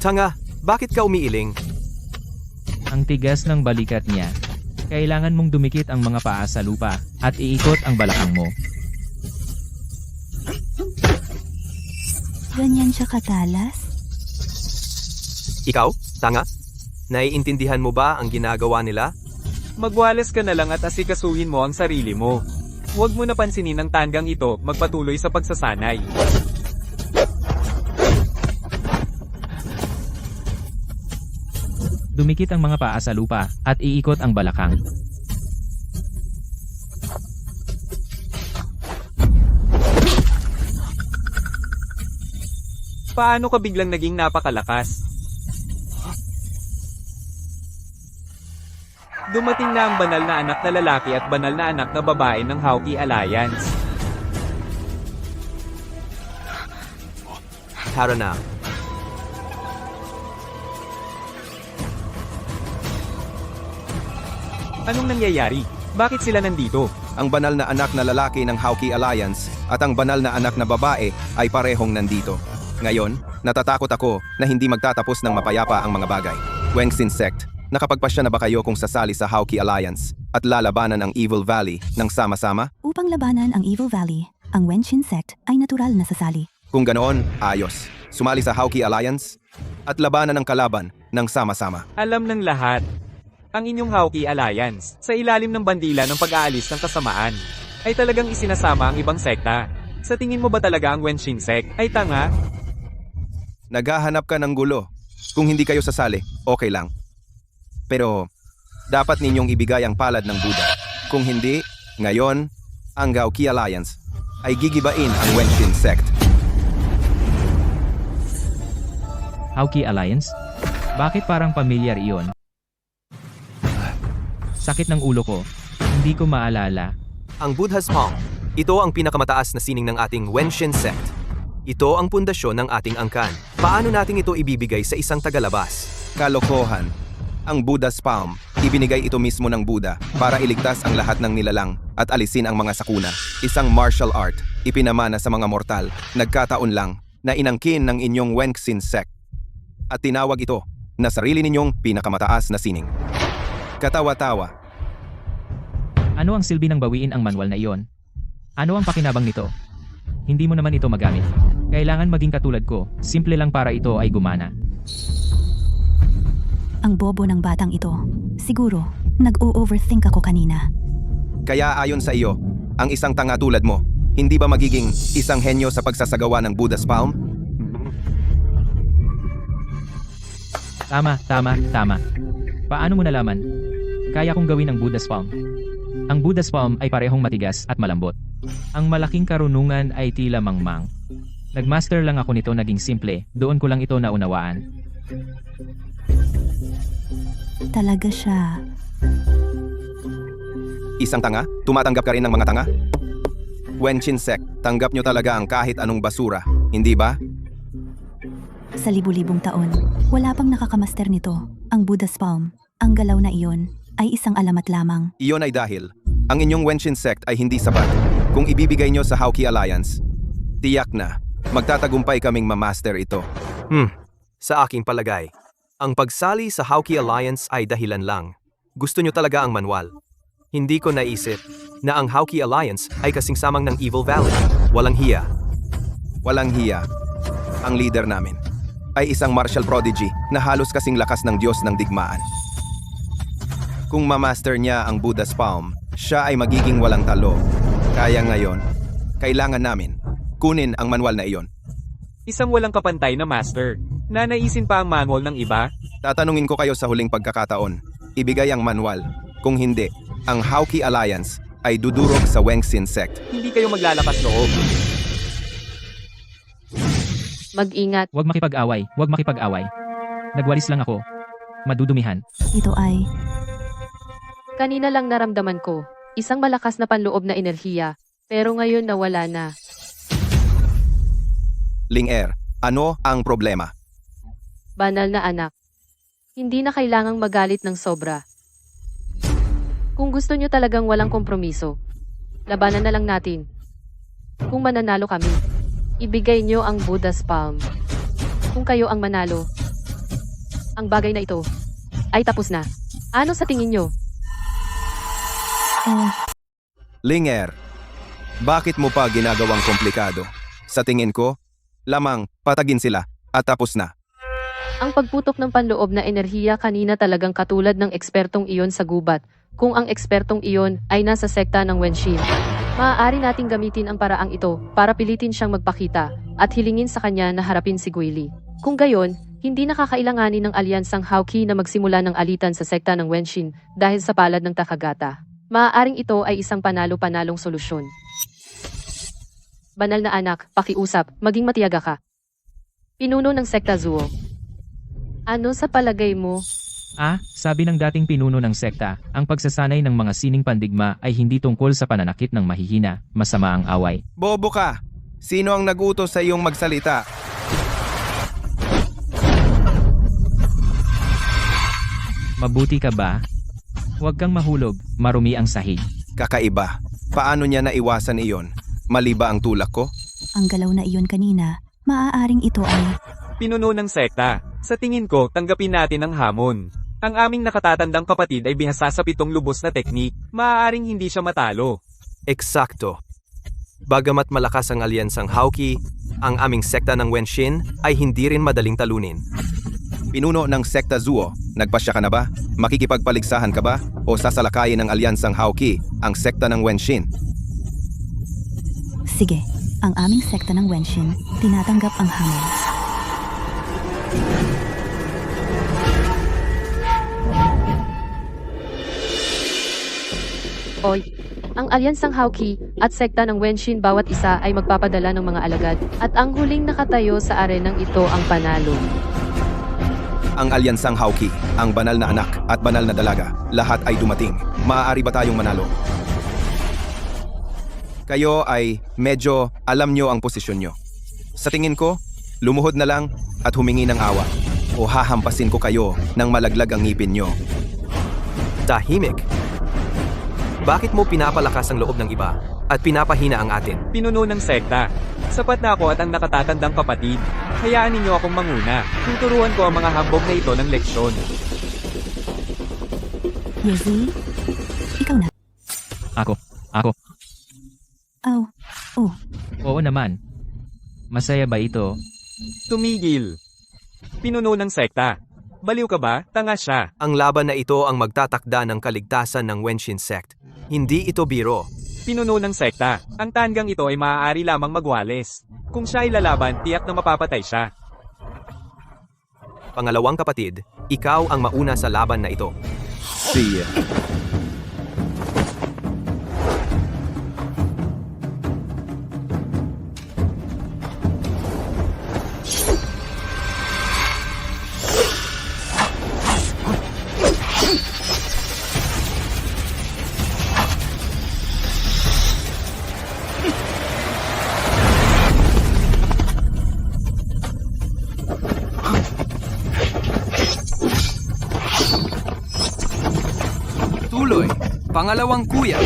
Tanga, bakit ka umiiling? Ang tigas ng balikat niya. Kailangan mong dumikit ang mga paa sa lupa at iikot ang balakang mo. Ganyan siya katalas? Ikaw, tanga? Naiintindihan mo ba ang ginagawa nila? Magwalas ka na lang at asikasuhin mo ang sarili mo. Huwag mo napansinin ang tanggang ito, magpatuloy sa pagsasanay. Dumikit ang mga paa sa lupa at iikot ang balakang. Paano ka biglang naging napakalakas? Dumating na ang banal na anak na lalaki at banal na anak na babae ng Hawkeye Alliance. Tara na. Anong nangyayari? Bakit sila nandito? Ang banal na anak na lalaki ng Hawkeye Alliance at ang banal na anak na babae ay parehong nandito. Ngayon, natatakot ako na hindi magtatapos ng mapayapa ang mga bagay. Wengsin Sect, nakapagpasya na ba kayo kung sasali sa Hawkeye Alliance at lalabanan ang Evil Valley ng sama-sama? Upang labanan ang Evil Valley, ang Wenshin Sect ay natural na sasali. Kung ganoon, ayos. Sumali sa Hawkeye Alliance at labanan ang kalaban ng sama-sama. Alam ng lahat. Ang inyong Hawkeye Alliance, sa ilalim ng bandila ng pag-aalis ng kasamaan, ay talagang isinasama ang ibang sekta. Sa tingin mo ba talaga ang Wenshin Sect ay tanga? Naghahanap ka ng gulo. Kung hindi kayo sasali, okay lang. Pero, dapat ninyong ibigay ang palad ng Buddha. Kung hindi, ngayon, ang Hawkeye Alliance ay gigibain ang Wenshin Sect. Hawkeye Alliance? Bakit parang pamilyar iyon? Sakit ng ulo ko. Hindi ko maalala. Ang Buddha's Palm. Ito ang pinakamataas na sining ng ating Wenshin Sect. Ito ang pundasyon ng ating angkan. Paano natin ito ibibigay sa isang tagalabas? Kalokohan. Ang Buddha's Palm, ibinigay ito mismo ng Buddha para iligtas ang lahat ng nilalang at alisin ang mga sakuna. Isang martial art, ipinamana sa mga mortal, nagkataon lang na inangkin ng inyong Wengsin Sect. At tinawag ito na sarili ninyong pinakamataas na sining. Katawa-tawa. Ano ang silbi ng bawiin ang manual na iyon? Ano ang pakinabang nito? Hindi mo naman ito magamit. Kailangan maging katulad ko, simple lang para ito ay gumana. Ang bobo ng batang ito. Siguro, nag-o-overthink ako kanina. Kaya ayon sa iyo, ang isang tanga tulad mo, hindi ba magiging isang henyo sa pagsasagawa ng Buddha's Palm? Tama. Paano mo nalaman? Kaya kong gawin ang Buddha's Palm. Ang Buddha's Palm ay parehong matigas at malambot. Ang malaking karunungan ay tila mangmang. Nagmaster lang ako nito, naging simple, doon ko lang ito naunawaan. Talaga siya. Isang tanga? Tumatanggap ka rin ng mga tanga? Wenshin Sect, tanggap nyo talaga ang kahit anong basura, hindi ba? Sa libu-libong taon, wala pang nakakamaster nito. Ang Buddha's Palm, ang galaw na iyon, ay isang alamat lamang. Iyon ay dahil ang inyong Wenshin Sect ay hindi sapat. Kung ibibigay nyo sa Hawkeye Alliance, tiyak na magtatagumpay kaming mamaster ito. Sa aking palagay, ang pagsali sa Hawkeye Alliance ay dahilan lang. Gusto nyo talaga ang manual. Hindi ko naisip na ang Hawkeye Alliance ay kasing samang ng Evil Valley. Walang hiya. Walang hiya. Ang leader namin ay isang martial prodigy na halos kasing lakas ng Diyos ng digmaan. Kung mamaster niya ang Buddha's Palm, siya ay magiging walang talo. Kaya ngayon, kailangan namin kunin ang manual na iyon. Isang walang kapantay na master. Nanaisin pa ang manual ng iba? Tatanungin ko kayo sa huling pagkakataon. Ibigay ang manual. Kung hindi, ang Hawkeye Alliance ay dudurog sa Wengsin Sect. Hindi kayo maglalakas loob. Mag-ingat. Huwag makipag-away. Nagwalis lang ako. Madudumihan. Ito ay Kanina lang naramdaman ko, isang malakas na panloob na enerhiya, pero ngayon nawala na. Ling-Er, ano ang problema? Banal na anak. Hindi na kailangang magalit ng sobra. Kung gusto nyo talagang walang kompromiso, labanan na lang natin. Kung mananalo kami, ibigay nyo ang Buddha's Palm. Kung kayo ang manalo, Ang bagay na ito ay tapos na. Ano sa tingin nyo? Linger, bakit mo pa ginagawang komplikado? Sa tingin ko, lamang patagin sila at tapos na. Ang pagputok ng panloob na enerhiya kanina talagang katulad ng ekspertong iyon sa gubat. Kung ang ekspertong iyon ay nasa sekta ng Wenshin, maaari nating gamitin ang paraang ito para pilitin siyang magpakita at hilingin sa kanya na harapin si Guili. Kung gayon, hindi nakakailanganin ng alyansang Hauki na magsimula ng alitan sa sekta ng Wenshin dahil sa palad ng Takagata. Maaaring ito ay isang panalo-panalong solusyon. Banal na anak, pakiusap, maging matiyaga ka. Pinuno ng sekta Zuo. Ano sa palagay mo? Sabi ng dating pinuno ng sekta, ang pagsasanay ng mga sining pandigma ay hindi tungkol sa pananakit ng mahihina, masama ang away. Bobo ka! Sino ang nagutos sa iyong magsalita? Mabuti ka ba? Huwag kang mahulog, marumi ang sahig. Kakaiba. Paano niya naiwasan iyon? Mali ba ang tulak ko? Ang galaw na iyon kanina, maaaring ito ay... Pinuno ng sekta. Sa tingin ko, tanggapin natin ang hamon. Ang aming nakatatandang kapatid ay binasa sa 7 lubos na teknik. Maaaring hindi siya matalo. Eksakto. Bagamat malakas ang alyansang Hauki, ang aming sekta ng Wenshin ay hindi rin madaling talunin. Pinuno ng sekta Zuo, nagpasya ka na ba? Makikipagpaligsahan ka ba? O sasalakayin ng alyansang Hauki, ang sekta ng Wenshin? Sige, ang aming sekta ng Wenshin, tinatanggap ang hamon. Oy, ang alyansang Hauki at sekta ng Wenshin bawat isa ay magpapadala ng mga alagad at ang huling nakatayo sa arenang ito ang panalo. Ang alyansang Hauki, ang banal na anak at banal na dalaga, lahat ay dumating. Maaari ba tayong manalo? Kayo ay medyo alam nyo ang posisyon nyo. Sa tingin ko, lumuhod na lang at humingi ng awa o hahampasin ko kayo ng malaglag ang ngipin nyo. Tahimik. Bakit mo pinapalakas ang loob ng iba at pinapahina ang atin? Pinuno ng sekta. Sapat na ako at ang nakatatandang kapatid. Hayaan ninyo akong manguna. Tuturuan ko ang mga hambog na ito ng leksyon. Yezi, ikaw na. Ako. Oo naman. Masaya ba ito? Tumigil. Pinuno ng sekta. Baliw ka ba? Tanga siya. Ang laban na ito ang magtatakda ng kaligtasan ng Wenshin sect. Hindi ito biro. Pinuno ng sekta. Ang tanggang ito ay maaari lamang magwales. Kung siya ay lalaban, tiyak na mapapatay siya. Pangalawang kapatid, ikaw ang mauna sa laban na ito. See ya. Tuloy, pangalawang kuya.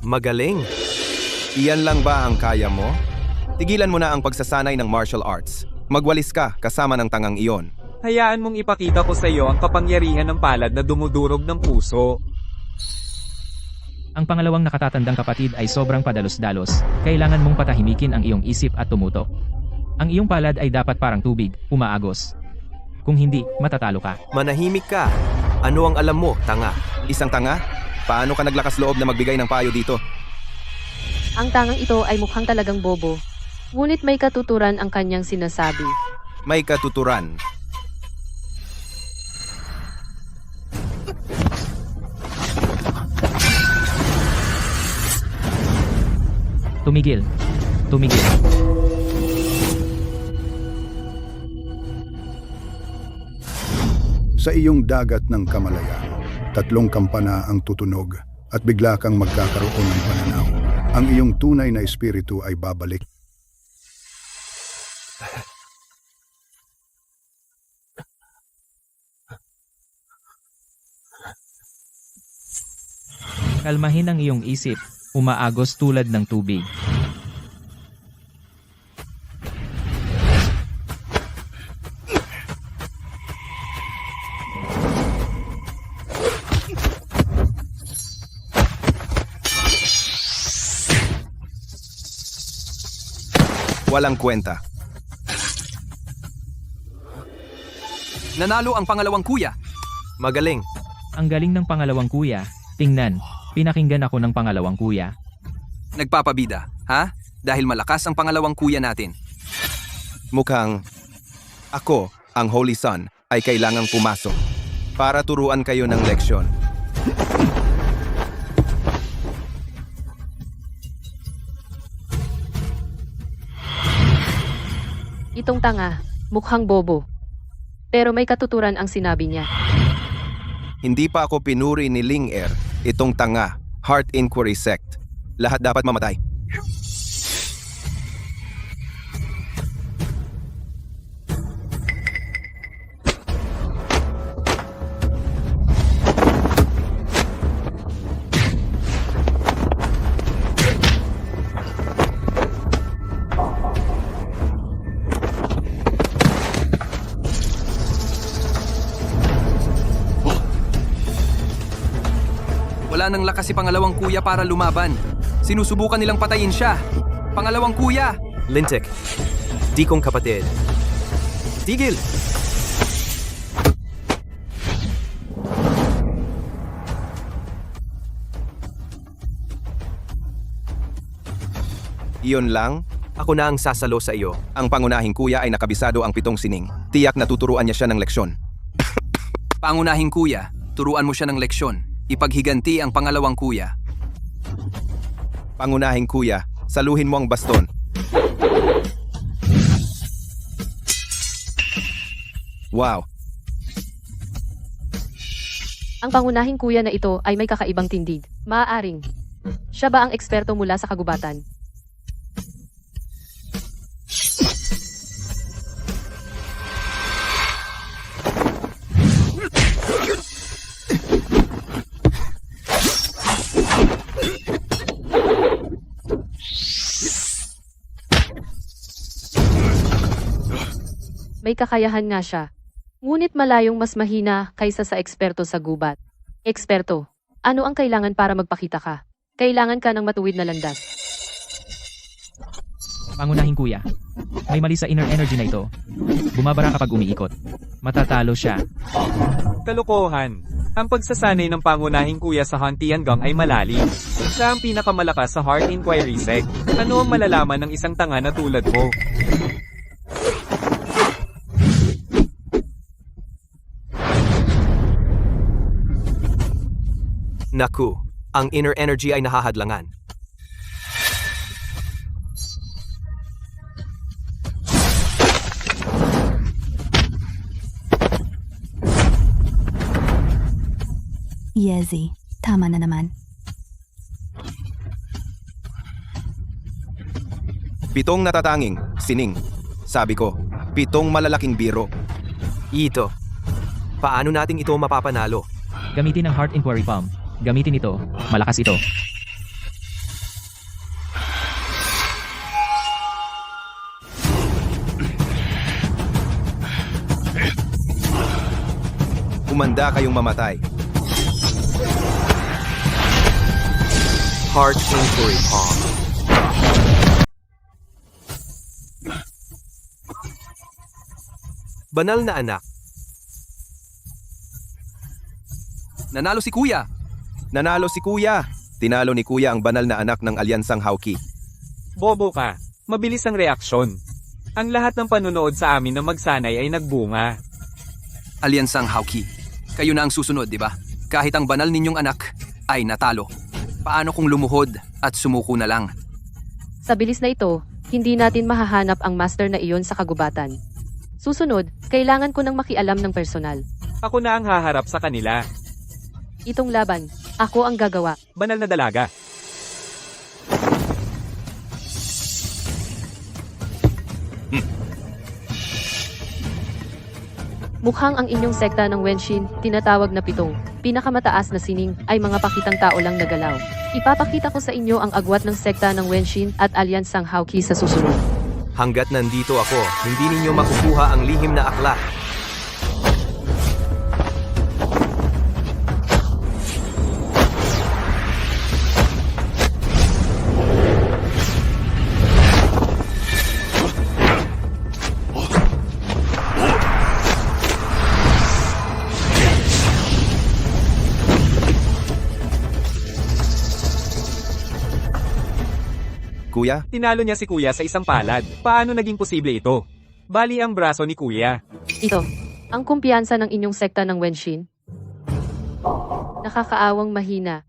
Magaling. Iyan lang ba ang kaya mo? Tigilan mo na ang pagsasanay ng martial arts. Magwalis ka kasama ng tangang iyon. Hayaan mong ipakita ko sa iyo ang kapangyarihan ng palad na dumudurog ng puso. Ang pangalawang nakatatandang kapatid ay sobrang padalos-dalos. Kailangan mong patahimikin ang iyong isip at tumutok. Ang iyong palad ay dapat parang tubig, umaagos. Kung hindi, matatalo ka. Manahimik ka. Ano ang alam mo, tanga? Isang tanga? Paano ka naglakas loob na magbigay ng payo dito? Ang tangang ito ay mukhang talagang bobo. Ngunit may katuturan ang kanyang sinasabi. May katuturan. Tumigil. Sa iyong dagat ng kamalayan, 3 kampana ang tutunog at bigla kang magkakaroon ng pananaw. Ang iyong tunay na espiritu ay babalik. Kalmahin ang iyong isip, umaagos tulad ng tubig. Walang kwenta. Nanalo ang pangalawang kuya. Magaling. Ang galing ng pangalawang kuya, tingnan, pinakinggan ako ng pangalawang kuya. Nagpapabida, ha? Dahil malakas ang pangalawang kuya natin. Mukhang ako, ang Holy Son, ay kailangang pumasok para turuan kayo ng leksyon. Itong tanga, mukhang bobo. Pero may katuturan ang sinabi niya. Hindi pa ako pinuri ni Ling Er, itong tanga, Heart Inquiry Sect. Lahat dapat mamatay. Wala nang lakas si pangalawang kuya para lumaban. Sinusubukan nilang patayin siya. Pangalawang kuya! Lintik, di kong kapatid. Tigil! Iyon lang, Ako na ang sasalo sa iyo. ang pangunahing kuya ay nakabisado ang 7 sining. Tiyak na tuturuan niya siya ng leksyon. Pangunahing kuya, turuan mo siya ng leksyon. Ipaghiganti ang pangalawang kuya. Pangunahing kuya, saluhin mo ang baston. Wow, Ang pangunahing kuya na ito ay may kakaibang tindig. Maaaring. Siya ba ang eksperto mula sa kagubatan? May kakayahan nga siya. Ngunit malayong mas mahina kaysa sa eksperto sa gubat. Eksperto, ano ang kailangan para magpakita ka? Kailangan ka ng matuwid na landas. Pangunahing kuya, may mali sa inner energy na ito. Bumabara kapag umiikot. Matatalo siya. Kalokohan. Ang pagsasanay ng pangunahing kuya sa Han Tiangong ay malalim. Siya ang pinakamalakas sa Heart Inquiry Sect. Ano ang malalaman ng isang tanga na tulad mo? Naku, ang inner energy ay nahahadlangan. Yezi, tama na naman. 7 natatanging, sining. Sabi ko, 7 malalaking biro. Ito, paano nating ito mapapanalo? Gamitin ang Heart Inquiry Palm. Gamitin ito. Malakas ito. Humanda kayong mamatay. Heart Inquiry Palm. Banal na anak. Nanalo si kuya. Nanalo si kuya. Tinalo ni kuya ang banal na anak ng alyansang Hauki. Bobo ka. Mabilis ang reaksyon. Ang lahat ng panunood sa amin na magsanay ay nagbunga. Alyansang Hauki. Kayo na ang susunod, di ba? Kahit ang banal ninyong anak ay natalo. Paano kung lumuhod at sumuko na lang? Sa bilis na ito, hindi natin mahahanap ang master na iyon sa kagubatan. Susunod, kailangan ko ng makialam ng personal. Ako na ang haharap sa kanila. Itong laban, ako ang gagawa. Banal na dalaga. Mukhang ang inyong sekta ng Wenshin, tinatawag na pitong. Pinakamataas na sining ay mga pakitang tao lang na galaw. Ipapakita ko sa inyo ang agwat ng sekta ng Wenshin at alyansang Hauki sa susunod. Hanggat nandito ako, hindi ninyo makukuha ang lihim na aklat. Kuya, Tinalo niya si Kuya sa isang palad. Paano naging posible ito? Bali ang braso ni Kuya. Ito, ang kumpiyansa ng inyong sekta ng Wenshin. Nakakaawang mahina.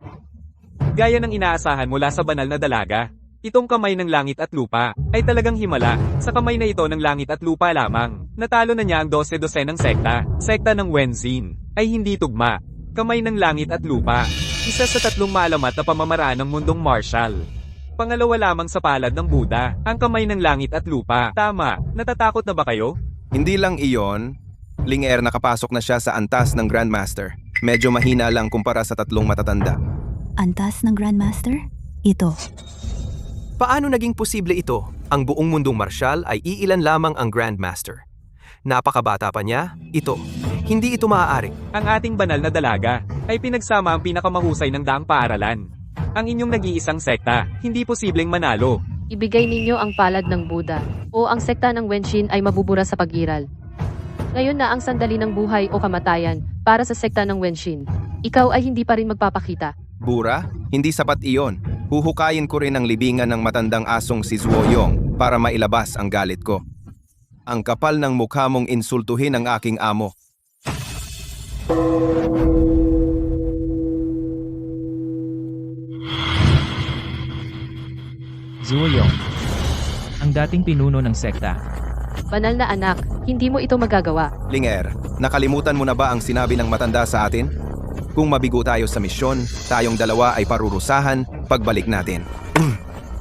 Gaya ng inaasahan mula sa banal na dalaga. Itong kamay ng langit at lupa ay talagang himala. Sa kamay na ito ng langit at lupa lamang, natalo na niya ang 12 ng sekta. Sekta ng Wenshin ay hindi tugma. Kamay ng langit at lupa. Isa sa 3 maalamat na pamamaraan ng mundong martial. Pangalawa lamang sa palad ng Buddha, ang kamay ng langit at lupa. Tama, natatakot na ba kayo? hindi lang iyon, Ling-Er nakapasok na siya sa antas ng Grandmaster. Medyo mahina lang kumpara sa 3 matatanda. Antas ng Grandmaster? Ito. Paano naging posible ito? Ang buong mundong marsyal ay iilan lamang ang Grandmaster. Napakabata pa niya, ito. Hindi ito maaari. Ang ating banal na dalaga ay pinagsama ang pinakamahusay ng daang paaralan. Ang inyong nag-iisang sekta, hindi posibleng manalo. Ibigay ninyo ang palad ng Buddha o ang sekta ng Wenshin ay mabubura sa pag-iral. Ngayon na ang sandali ng buhay o kamatayan para sa sekta ng Wenshin. Ikaw ay hindi pa rin magpapakita. Bura, hindi sapat iyon. Huhukayin ko rin ang libingan ng matandang asong si Zuoyong para mailabas ang galit ko. Ang kapal ng mukha mong insultuhin ang aking amo. Zuoyong, ang dating pinuno ng sekta. Banal na anak, hindi mo ito magagawa. Ling-Er, nakalimutan mo na ba ang sinabi ng matanda sa atin? Kung mabigo tayo sa misyon, tayong dalawa ay parurusahan pagbalik natin.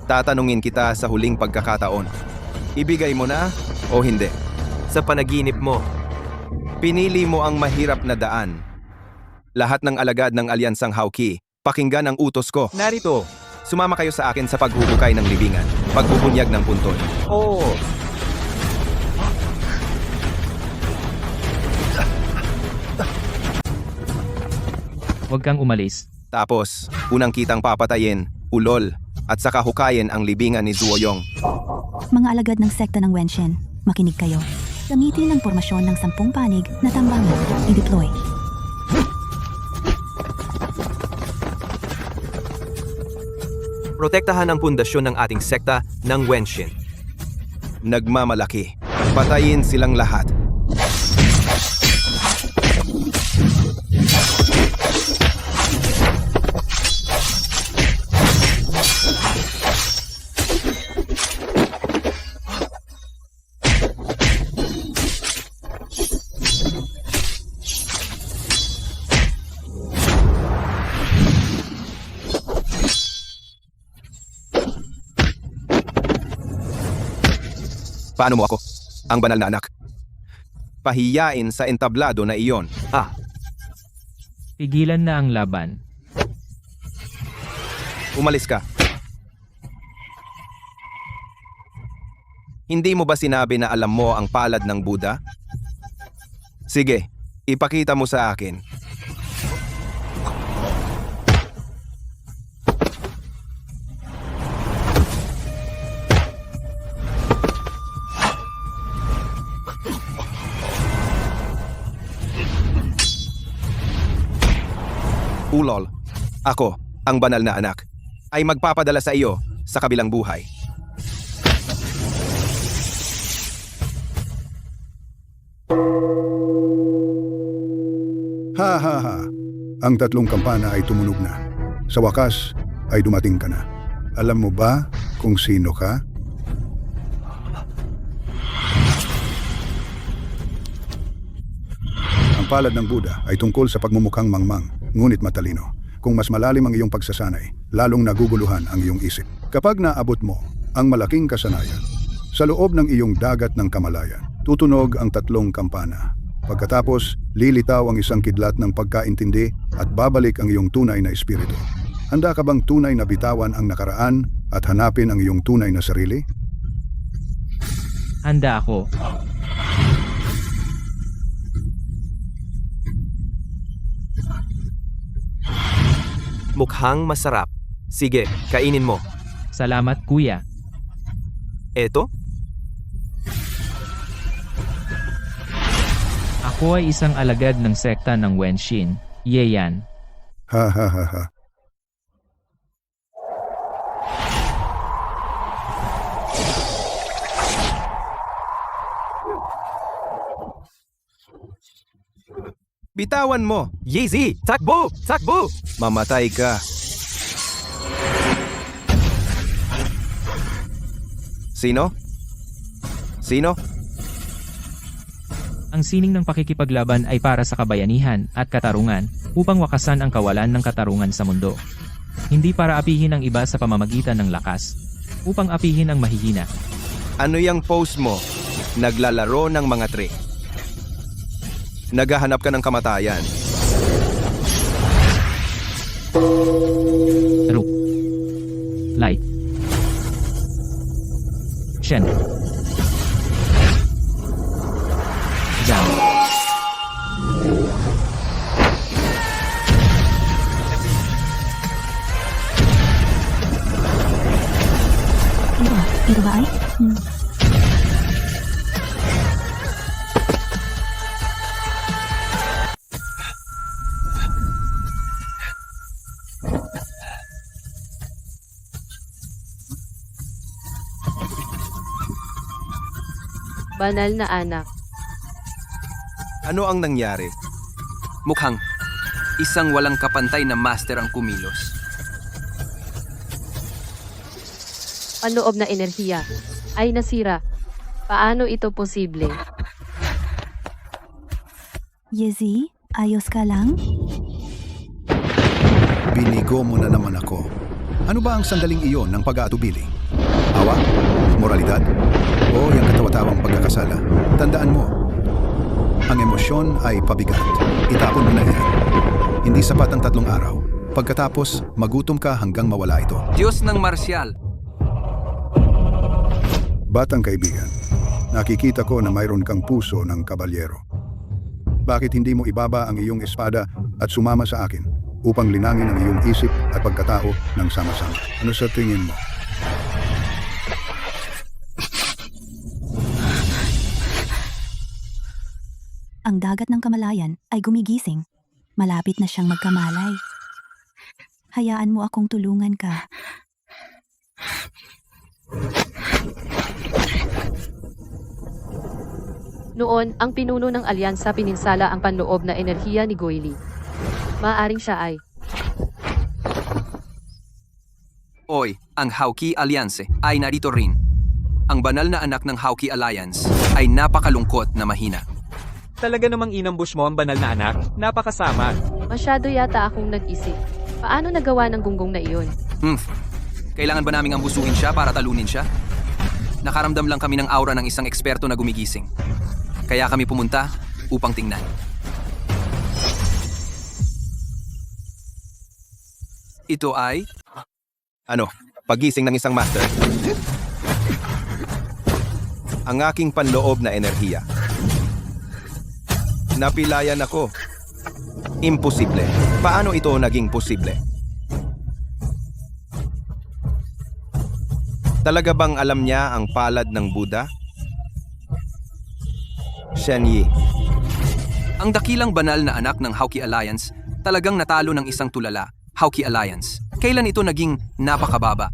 Tatanungin kita sa huling pagkakataon. Ibigay mo na o hindi? Sa panaginip mo, Pinili mo ang mahirap na daan. Lahat ng alagad ng alyansang Hauki, pakinggan ang utos ko. Narito. Sumama kayo sa akin sa paghuhukay ng libingan, pagbubunyag ng puntod. Oo. Huwag kang umalis. Tapos, unang kitang papatayin, ulol, at saka hukayin ang libingan ni Zuoyong. Mga alagad ng sekta ng Wenshin, makinig kayo. Gamitin ang formasyon ng 10 panig na tambangan. I-deploy. protektahan ang pundasyon ng ating sekta ng Wenshin. Nagmamalaki. Patayin silang lahat. Paano mo ako? Ang banal na anak. Pahiyain sa entablado na iyon. Pigilan na ang laban. Umalis ka. Hindi mo ba sinabi na alam mo ang palad ng Buddha? Sige, ipakita mo sa akin. Ulol, ako, ang banal na anak, ay magpapadala sa iyo sa kabilang buhay. Ha ha ha. Ang 3 kampana ay tumunog na. Sa wakas ay dumating ka na. Alam mo ba kung sino ka? Ang palad ng Buddha ay tungkol sa pagmumukhang mangmang, ngunit matalino. Kung mas malalim ang iyong pagsasanay, lalong naguguluhan ang iyong isip. Kapag naabot mo ang malaking kasanayan, sa loob ng iyong dagat ng kamalayan, tutunog ang 3 kampana. Pagkatapos, lilitaw ang isang kidlat ng pagkaintindi at babalik ang iyong tunay na espiritu. Handa ka bang tunay na bitawan ang nakaraan at hanapin ang iyong tunay na sarili? Handa ako. Mukhang masarap. Sige, kainin mo. Salamat, kuya. Eto? Ako ay isang alagad ng sekta ng Wenshin. Yeyan. Ha ha ha ha. Bitawan mo! Yeezy! Takbo! Takbo! Mamatay ka! Sino? Sino? Ang sining ng pakikipaglaban ay para sa kabayanihan at katarungan upang wakasan ang kawalan ng katarungan sa mundo. Hindi para apihin ang iba sa pamamagitan ng lakas, upang apihin ang mahihina. Ano yung post mo? Naglalaro ng mga trick. Naghahanap ka ng kamatayan. True. Light. Shen. Jam. Ito ba ay? Banal na anak. Ano ang nangyari? Mukhang isang walang kapantay na master ang kumilos. Panloob na enerhiya ay nasira. Paano ito posible? Yezi, ayos ka lang? Binigo mo na naman ako. Ano ba ang sandaling iyon ng pag-aatubili? Awa? Moralidad? O yung katawa-tawang pagkakasala? Tandaan mo, ang emosyon ay pabigat. Itapon mo na yan. Hindi sapat ang 3 araw. Pagkatapos, magutom ka hanggang mawala ito. Diyos ng marsyal. Batang kaibigan, nakikita ko na mayroon kang puso ng kabalyero. Bakit hindi mo ibaba ang iyong espada at sumama sa akin upang linangin ang iyong isip at pagkatao ng sama-sama? Ano sa tingin mo? Ang dagat ng kamalayan ay gumigising. Malapit na siyang magkamalay. Hayaan mo akong tulungan ka. Noon, ang pinuno ng alyansa pininsala ang panloob na enerhiya ni Goyli. Maaring siya ay Oy, ang Hauki Alliance ay narito rin. Ang banal na anak ng Hauki Alliance ay napakalungkot na mahina. Talaga namang inambush mo ang banal na anak? Napakasama. masyado yata akong nag-isip. Paano nagawa ng gunggong na iyon? Kailangan ba naming ambusuhin siya para talunin siya? Nakaramdam lang kami ng aura ng isang eksperto na gumigising. Kaya kami pumunta upang tingnan. Ito ay... Ano? Pagising ng isang master? Ang aking panloob na enerhiya. Napilayan ako. Imposible. Paano ito naging posible? Talaga bang alam niya ang palad ng Buddha? Shen Yi. Ang dakilang banal na anak ng Hauki Alliance talagang natalo ng isang tulala, Hauki Alliance. Kailan ito naging napakababa?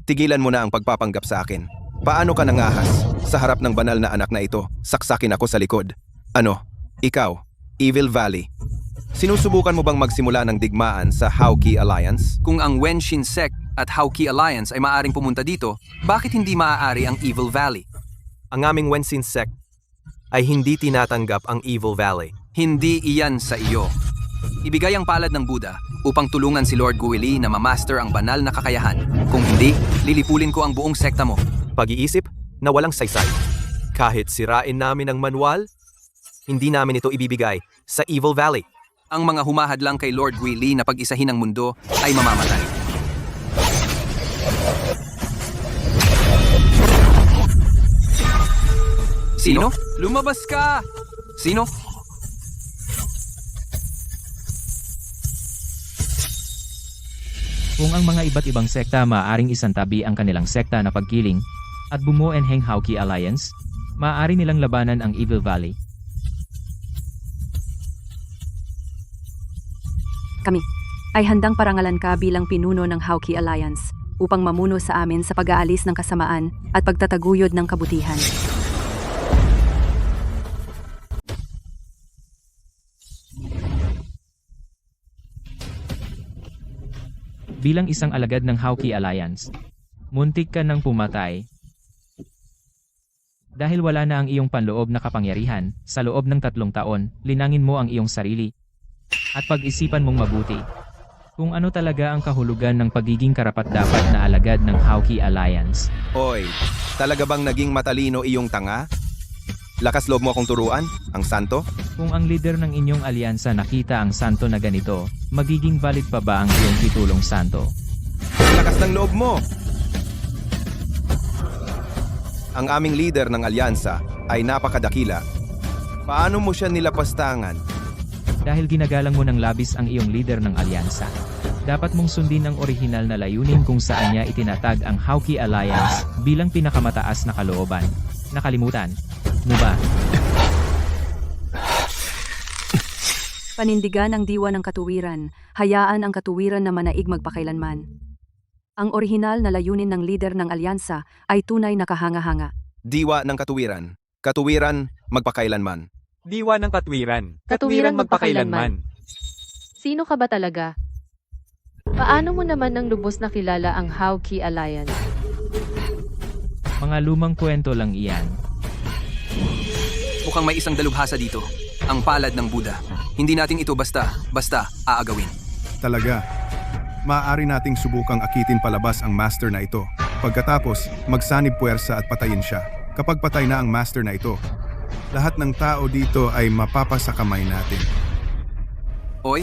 Tigilan mo na ang pagpapanggap sa akin. Paano ka nangahas? Sa harap ng banal na anak na ito, saksakin ako sa likod. Ano? Ikaw, Evil Valley. Sinusubukan mo bang magsimula ng digmaan sa Hauki Alliance? Kung ang Wenshin Sect at Hauki Alliance ay maaaring pumunta dito, bakit hindi maaari ang Evil Valley? Ang aming Wenshin Sect ay hindi tinatanggap ang Evil Valley. Hindi iyan sa iyo. Ibigay ang palad ng Buddha upang tulungan si Lord Guili na mamaster ang banal na kakayahan. Kung hindi, lilipulin ko ang buong sekta mo. Pag-iisip na walang saysay. Kahit sirain namin ang manual, Hindi namin ito ibibigay sa Evil Valley. Ang mga humahadlang kay Lord Guili na pag-isahin ang mundo ay mamamatay. Sino? Lumabas ka! Sino? Kung ang mga iba't ibang sekta maaaring isantabi ang kanilang sekta na pagkiling at bumuo ang Heng Hauki Alliance, maaari nilang labanan ang Evil Valley. Kami ay handang parangalan ka bilang pinuno ng Hauki Alliance upang mamuno sa amin sa pag-aalis ng kasamaan at pagtataguyod ng kabutihan. Bilang isang alagad ng Hauki Alliance, muntik ka nang pumatay. Dahil wala na ang iyong panloob na kapangyarihan, sa loob ng 3 taon, linangin mo ang iyong sarili. At pag-isipan mong mabuti. Kung ano talaga ang kahulugan ng pagiging karapat-dapat na alagad ng Hauki Alliance. Oy, talaga bang naging matalino iyong tanga? Lakas loob mo akong turuan, ang santo? Kung ang leader ng inyong alyansa nakita ang santo na ganito, magiging valid pa ba ang iyong titulong santo? Lakas ng loob mo! Ang aming leader ng alyansa ay napakadakila. Paano mo siya nilapastangan? Dahil ginagalang mo ng labis ang iyong leader ng alyansa. Dapat mong sundin ang orihinal na layunin kung saan niya itinatag ang Hauki Alliance bilang pinakamataas na kalooban. Nakalimutan mo ba? Panindigan ang diwa ng katuwiran, hayaan ang katuwiran na manaig magpakailanman. Ang orihinal na layunin ng lider ng alyansa ay tunay na kahanga-hanga. Diwa ng katuwiran. Katuwiran, magpakailanman. Diwa ng katwiran. Katwiran magpakailanman. Sino ka ba talaga? Paano mo naman nang lubos na kilala ang Hauki Alliance? Mga lumang kwento lang iyan. Mukhang may isang dalubhasa dito. Ang palad ng Buddha. Hindi natin ito basta aagawin. Talaga, maaari nating subukang akitin palabas ang master na ito. Pagkatapos, magsanib puwersa at patayin siya. Kapag patay na ang master na ito, lahat ng tao dito ay mapapasa kamay natin. Oy,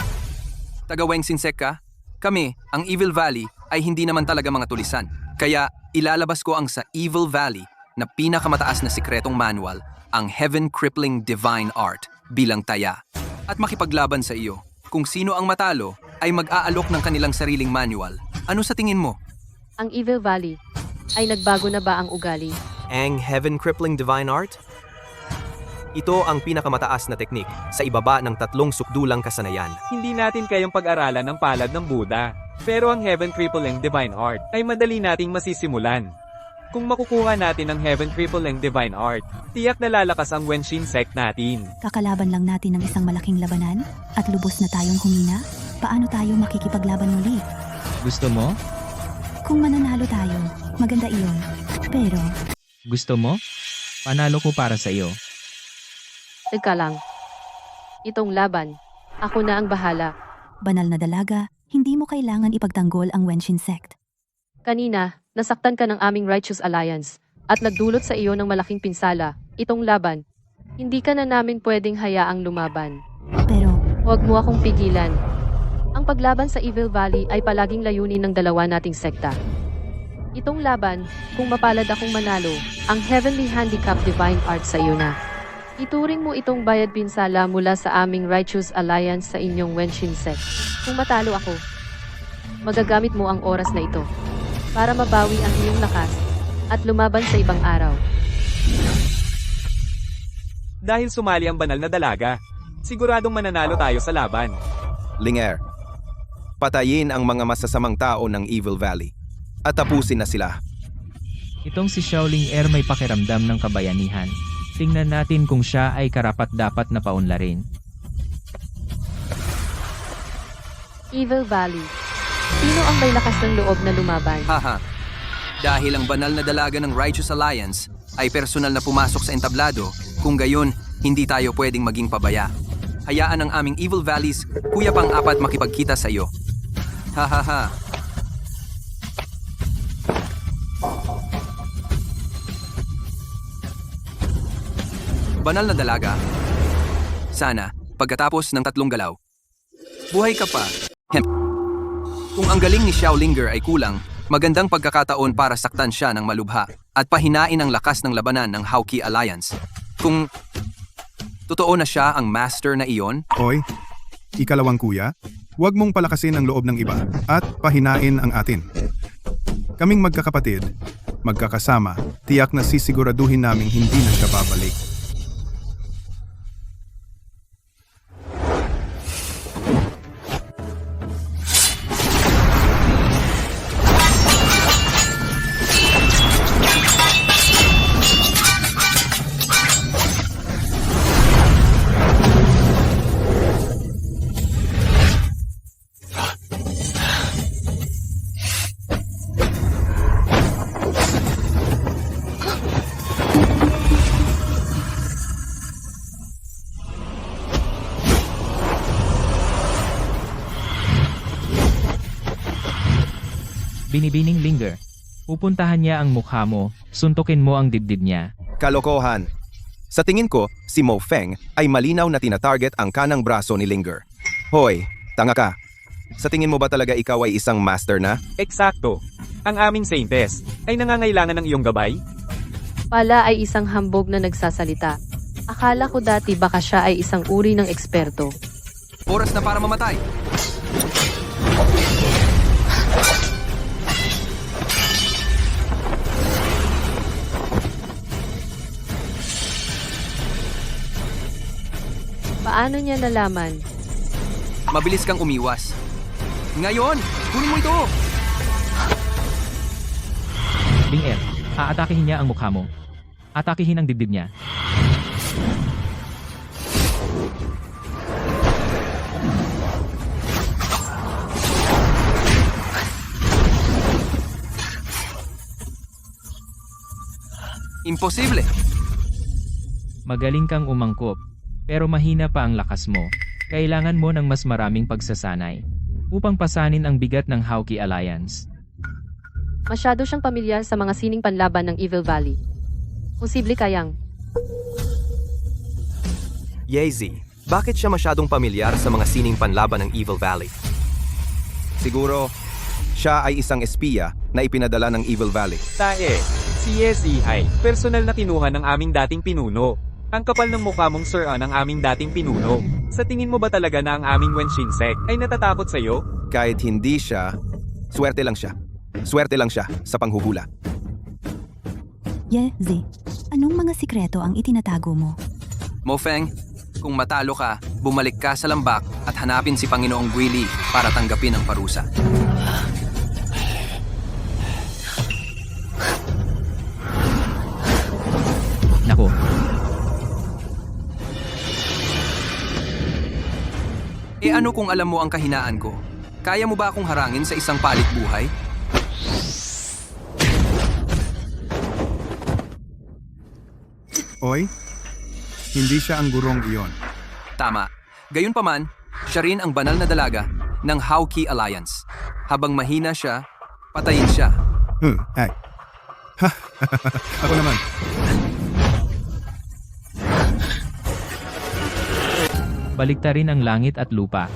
taga-Weng Sinsek ka? Kami, ang Evil Valley, ay hindi naman talaga mga tulisan. Kaya ilalabas ko ang sa Evil Valley na pinakamataas na sikretong manual, ang Heaven Crippling Divine Art bilang taya. At makipaglaban sa iyo. Kung sino ang matalo, ay mag-aalok ng kanilang sariling manual. Ano sa tingin mo? Ang Evil Valley ay nagbago na ba ang ugali? Ang Heaven Crippling Divine Art? Ito ang pinakamataas na teknik sa ibaba ng 3 sukdulang kasanayan. Hindi natin kayang pag-aralan ng palad ng Buddha. Pero ang Heaven Crippling Divine Art ay madali nating masisimulan. Kung makukuha natin ang Heaven Crippling Divine Art, tiyak na lalakas ang Wenshin sect natin. Kakalaban lang natin ng isang malaking labanan at lubos na tayong humina? Paano tayo makikipaglaban muli? Gusto mo? Kung mananalo tayo, maganda iyon. Pero, Gusto mo? Panalo ko para sa iyo. Teka lang. Itong laban, ako na ang bahala. banal na dalaga, hindi mo kailangan ipagtanggol ang Wenshin sect. Kanina, nasaktan ka ng aming Righteous Alliance at nagdulot sa iyo ng malaking pinsala. Itong laban, hindi ka na namin pwedeng hayaang lumaban. Pero, Huwag mo akong pigilan. Ang paglaban sa Evil Valley ay palaging layunin ng dalawa nating sekta. Itong laban, kung mapalad akong manalo, ang Heavenly Handicap Divine Art sa iyo na. Ituring mo itong bayad pinsala mula sa aming Righteous Alliance sa inyong Wenshin sect. Kung matalo ako, magagamit mo ang oras na ito para mabawi ang iyong lakas at lumaban sa ibang araw. Dahil sumali ang banal na dalaga, siguradong mananalo tayo sa laban. Linger, patayin ang mga masasamang tao ng Evil Valley at tapusin na sila. Itong si Shaoling Air may pakiramdam ng kabayanihan. Tingnan natin kung siya ay karapat-dapat na paunlarin. Evil Valley. Sino ang may lakas ng loob na lumaban? Haha, dahil ang banal na dalaga ng Righteous Alliance ay personal na pumasok sa entablado, kung gayon, hindi tayo pwedeng maging pabaya. Hayaan ang aming Evil Valleys, kuya pang apat makipagkita sa iyo. Hahaha. Banal na dalaga, Sana, pagkatapos ng 3 galaw, buhay ka pa. Kung ang galing ni Xiaolinger ay kulang, magandang pagkakataon para saktan siya ng malubha at pahinain ang lakas ng labanan ng Hauki Alliance. Kung totoo na siya ang master na iyon, Oy, ikalawang kuya, huwag mong palakasin ang loob ng iba at pahinain ang atin. Kaming magkakapatid, magkakasama, tiyak na sisiguraduhin naming hindi na siya babalik. Binibining Linger. Pupuntahan niya ang mukha mo, suntukin mo ang dibdib niya. Kalokohan. Sa tingin ko, si Mo Feng ay malinaw na tinatarget ang kanang braso ni Linger. Hoy, tanga ka. Sa tingin mo ba talaga ikaw ay isang master na? Eksakto. Ang aming Saintes ay nangangailangan ng iyong gabay? Pala ay isang hambog na nagsasalita. Akala ko dati baka siya ay isang uri ng eksperto. oras na para mamatay. Paano niya nalaman? Mabilis kang umiwas. Ngayon, kunin mo ito! Linger, aatakihin niya ang mukha mo. Atakihin ang dibdib niya. Imposible! Magaling kang umangkop, pero mahina pa ang lakas mo. Kailangan mo ng mas maraming pagsasanay upang pasanin ang bigat ng Hauki Alliance. Masyado siyang pamilyar sa mga sining panlaban ng Evil Valley. Posible kayang Yeezy, bakit siya masyadong pamilyar sa mga sining panlaban ng Evil Valley? Siguro, siya ay isang espiya na ipinadala ng Evil Valley. Tae, si Yesi ay personal na kinuha ng aming dating pinuno. Ang kapal ng mukha mong Sir An ang aming dating pinuno. Sa tingin mo ba talaga na ang aming Wenshin sect ay natatakot sa'yo? Kahit hindi siya, swerte lang siya. Swerte lang siya sa panghuhula. Yezi, anong mga sikreto ang itinatago mo? Mo Feng, kung matalo ka, bumalik ka sa lambak at hanapin si Panginoong Guili para tanggapin ang parusa. Nako, E ano kung alam mo ang kahinaan ko? Kaya mo ba akong harangin sa isang palit buhay? Oy, hindi siya ang gurong iyon. Tama. Gayunpaman, siya rin ang banal na dalaga ng Hauki Alliance. Habang mahina siya, patayin siya. Ay. Ha, ako naman. baliktarin ang langit at lupa.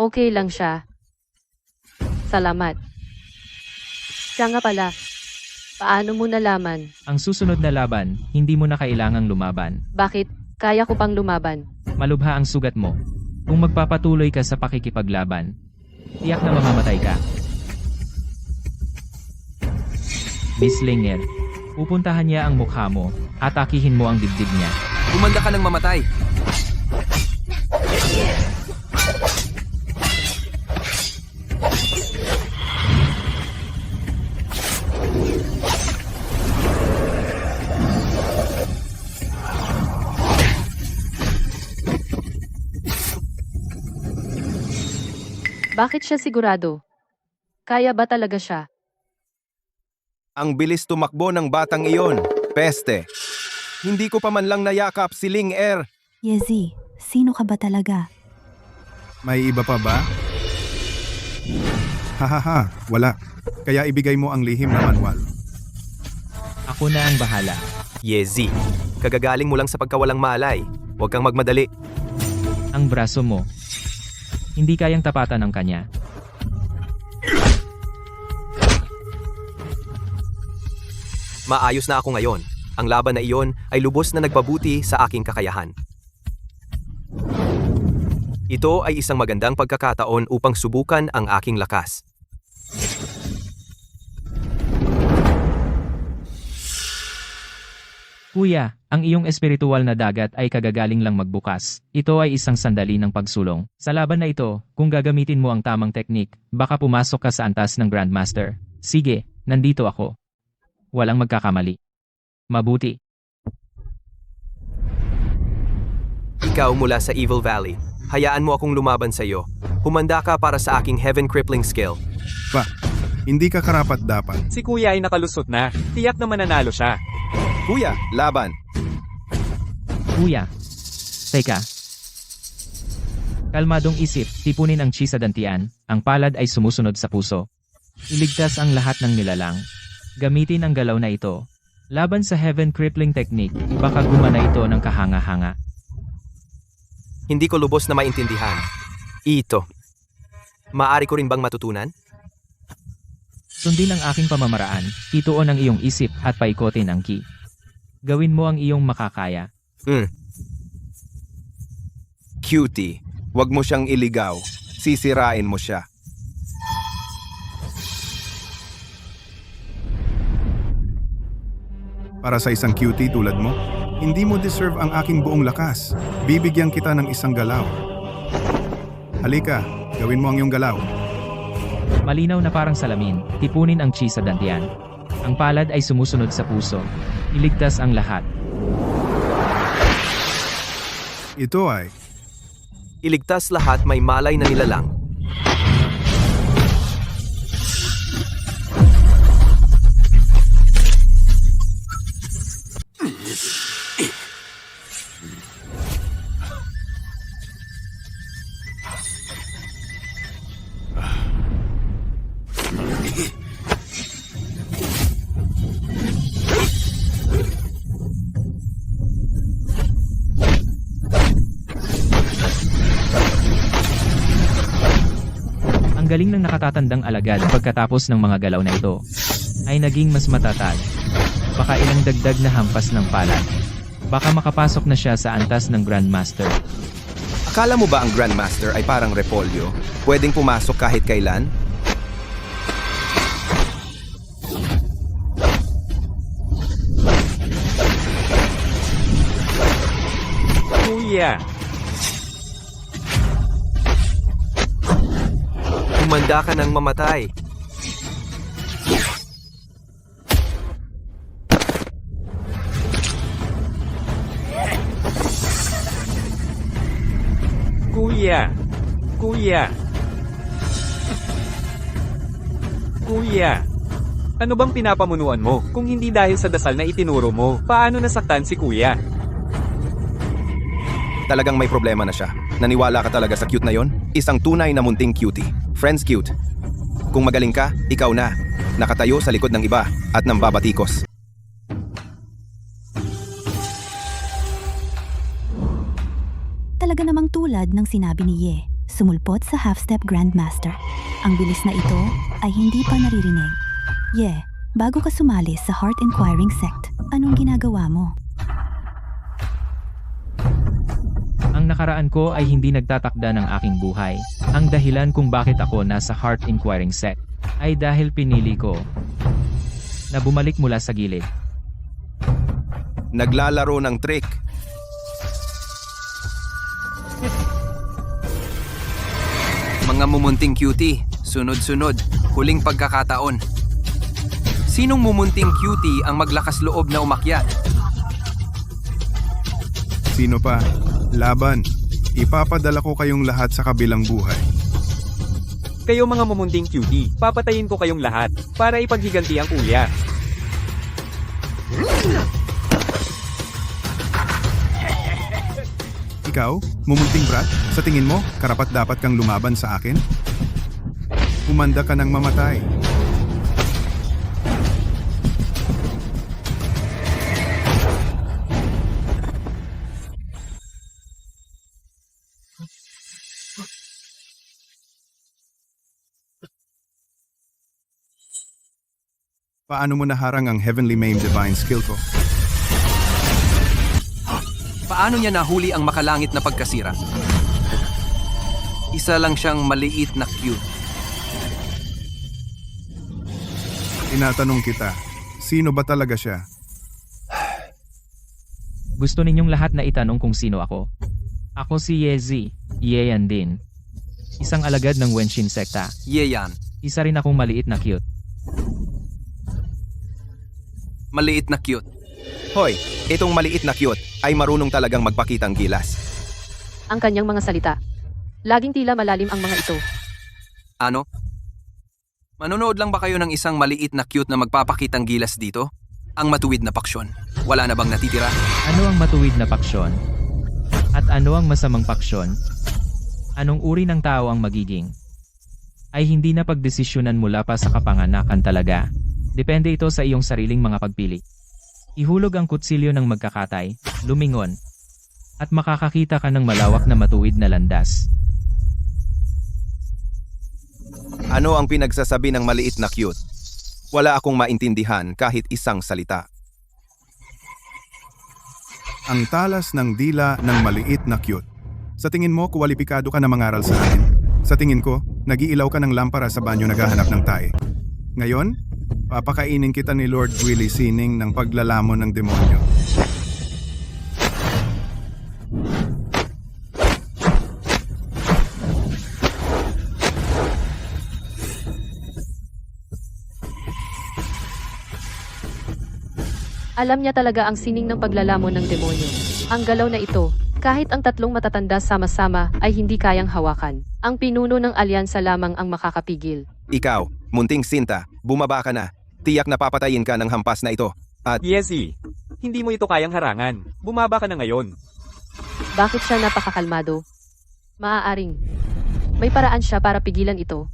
okay lang siya. Salamat. Siya nga pala. Paano mo nalaman? Ang susunod na laban, hindi mo na kailangang lumaban. Bakit? Kaya ko pang lumaban. Malubha ang sugat mo. Kung magpapatuloy ka sa pakikipaglaban, tiyak na mamamatay ka. Miss Linger, pupuntahan niya ang mukha mo, atakihin mo ang dibdib niya. Gumanda ka ng mamatay. Bakit siya sigurado? Kaya ba talaga siya? Ang bilis tumakbo ng batang iyon. Peste. Hindi ko pa man lang nayakap si Ling Er. Yezi, sino ka ba talaga? May iba pa ba? Hahaha, wala. Kaya ibigay mo ang lihim na manual. Ako na ang bahala. Yezi, kagagaling mo lang sa pagkawalang malay. Huwag kang magmadali. Ang braso mo. Hindi kayang tapatan ng kanya. Maayos na ako ngayon. Ang laban na iyon ay lubos na nagpabuti sa aking kakayahan. Ito ay isang magandang pagkakataon upang subukan ang aking lakas. Kuya, ang iyong espiritual na dagat ay kagagaling lang magbukas. Ito ay isang sandali ng pagsulong. Sa laban na ito, kung gagamitin mo ang tamang teknik, baka pumasok ka sa antas ng Grandmaster. Sige, nandito ako. Walang magkakamali. Mabuti. Ikaw mula sa Evil Valley. Hayaan mo akong lumaban sa iyo. Humanda ka para sa aking Heaven Crippling skill. Ba, hindi ka karapat dapat. Si kuya ay nakalusot na. Tiyak na mananalo siya. Kuya, laban. Kuya. Teka. Kalmadong isip, tipunin ang chi sa dantian, ang palad ay sumusunod sa puso. Iligtas ang lahat ng nilalang. Gamitin ang galaw na ito. Laban sa Heaven Crippling Technique, baka gumana ito ng kahanga-hanga. Hindi ko lubos na maintindihan. Ito. Maari ko rin bang matutunan? Sundin ang aking pamamaraan, ituon ang iyong isip at paikotin ang ki. Gawin mo ang iyong makakaya. Cutie, wag mo siyang iligaw. Sisirain mo siya. Para sa isang cutie tulad mo, hindi mo deserve ang aking buong lakas. Bibigyan kita ng isang galaw. Halika, gawin mo ang iyong galaw. Malinaw na parang salamin, tipunin ang chi sa dantian. Ang palad ay sumusunod sa puso. Iligtas ang lahat. Ito ay, Iligtas lahat may malay na nilalang. Ang galing ng nakatatandang alagad pagkatapos ng mga galaw na ito ay naging mas matatag. Baka ilang dagdag na hampas ng palad. Baka makapasok na siya sa antas ng Grandmaster. Akala mo ba ang Grandmaster ay parang repolyo? Pwedeng pumasok kahit kailan? Kuya. Humanda ka ng mamatay. Kuya. Kuya. Kuya. Ano bang pinapamunuan mo? Kung hindi dahil sa dasal na itinuro mo, paano nasaktan si kuya? Talagang may problema na siya. Naniwala ka talaga sa cute na yon? Isang tunay na munting cutie. Friends cute. Kung magaling ka, ikaw na. Nakatayo sa likod ng iba at nambabatikos. Talaga namang tulad ng sinabi ni Ye, sumulpot sa half-step Grandmaster. Ang bilis na ito ay hindi pa naririnig. Ye, bago ka sumali sa Heart Inquiring Sect, anong ginagawa mo? Ang nakaraan ko ay hindi nagtatakda ng aking buhay. Ang dahilan kung bakit ako nasa Heart Inquiring Sect ay dahil pinili ko na bumalik mula sa gilid. Naglalaro ng trick. Mga mumunting cutie, sunod-sunod, huling pagkakataon. Sinong mumunting cutie ang maglakas loob na umakyat? sino pa? Laban. Ipapadala ko kayong lahat sa kabilang buhay. Kayo mga mumunding cutie, papatayin ko kayong lahat, para ipaghiganti ang kuya. Ikaw, mumunting brat, sa tingin mo, karapat-dapat kang lumaban sa akin? Humanda ka ng mamatay. Paano mo naharang ang Heavenly Maim Divine skill ko? Paano niya nahuli ang makalangit na pagkasira? Isa lang siyang maliit na cute. Tinatanong kita, sino ba talaga siya? Gusto ninyong lahat na itanong kung sino ako. Ako si Yezi, Yeyan din. Isang alagad ng Wenshin sekta. Yeyan, Isa rin akong maliit na cute. maliit na cute. Hoy, itong maliit na cute ay marunong talagang magpakitang gilas. Ang kanyang mga salita. Laging tila malalim ang mga ito. Ano? Manonood lang ba kayo ng isang maliit na cute na magpapakitang gilas dito? Ang matuwid na paksyon. Wala na bang natitira? Ano ang matuwid na paksyon? At ano ang masamang paksyon? Anong uri ng tao ang magiging? Ay hindi na pagdesisyonan mula pa sa kapanganakan talaga. Depende ito sa iyong sariling mga pagpili. Ihulog ang kutsilyo ng magkakatay, lumingon, at makakakita ka ng malawak na matuwid na landas. Ano ang pinagsasabi ng maliit na cute? Wala akong maintindihan kahit isang salita. Ang talas ng dila ng maliit na cute. Sa tingin mo, kwalipikado ka na mangaral sa akin. Sa tingin ko, nag-iilaw ka ng lampara sa banyo naghahanap ng tae. Ngayon, papakainin kita ni Lord Willie Sining ng paglalamon ng demonyo. Alam niya talaga ang sining ng paglalamon ng demonyo. Ang galaw na ito, kahit ang tatlong matatanda sama-sama ay hindi kayang hawakan. Ang pinuno ng alyansa lamang ang makakapigil. Ikaw, munting Sinta, bumaba ka na. Tiyak na papatayin ka ng hampas na ito. At Yezi, hindi mo ito kayang harangan. Bumaba ka na ngayon. Bakit siya napakakalmado? Maaaring. May paraan siya para pigilan ito.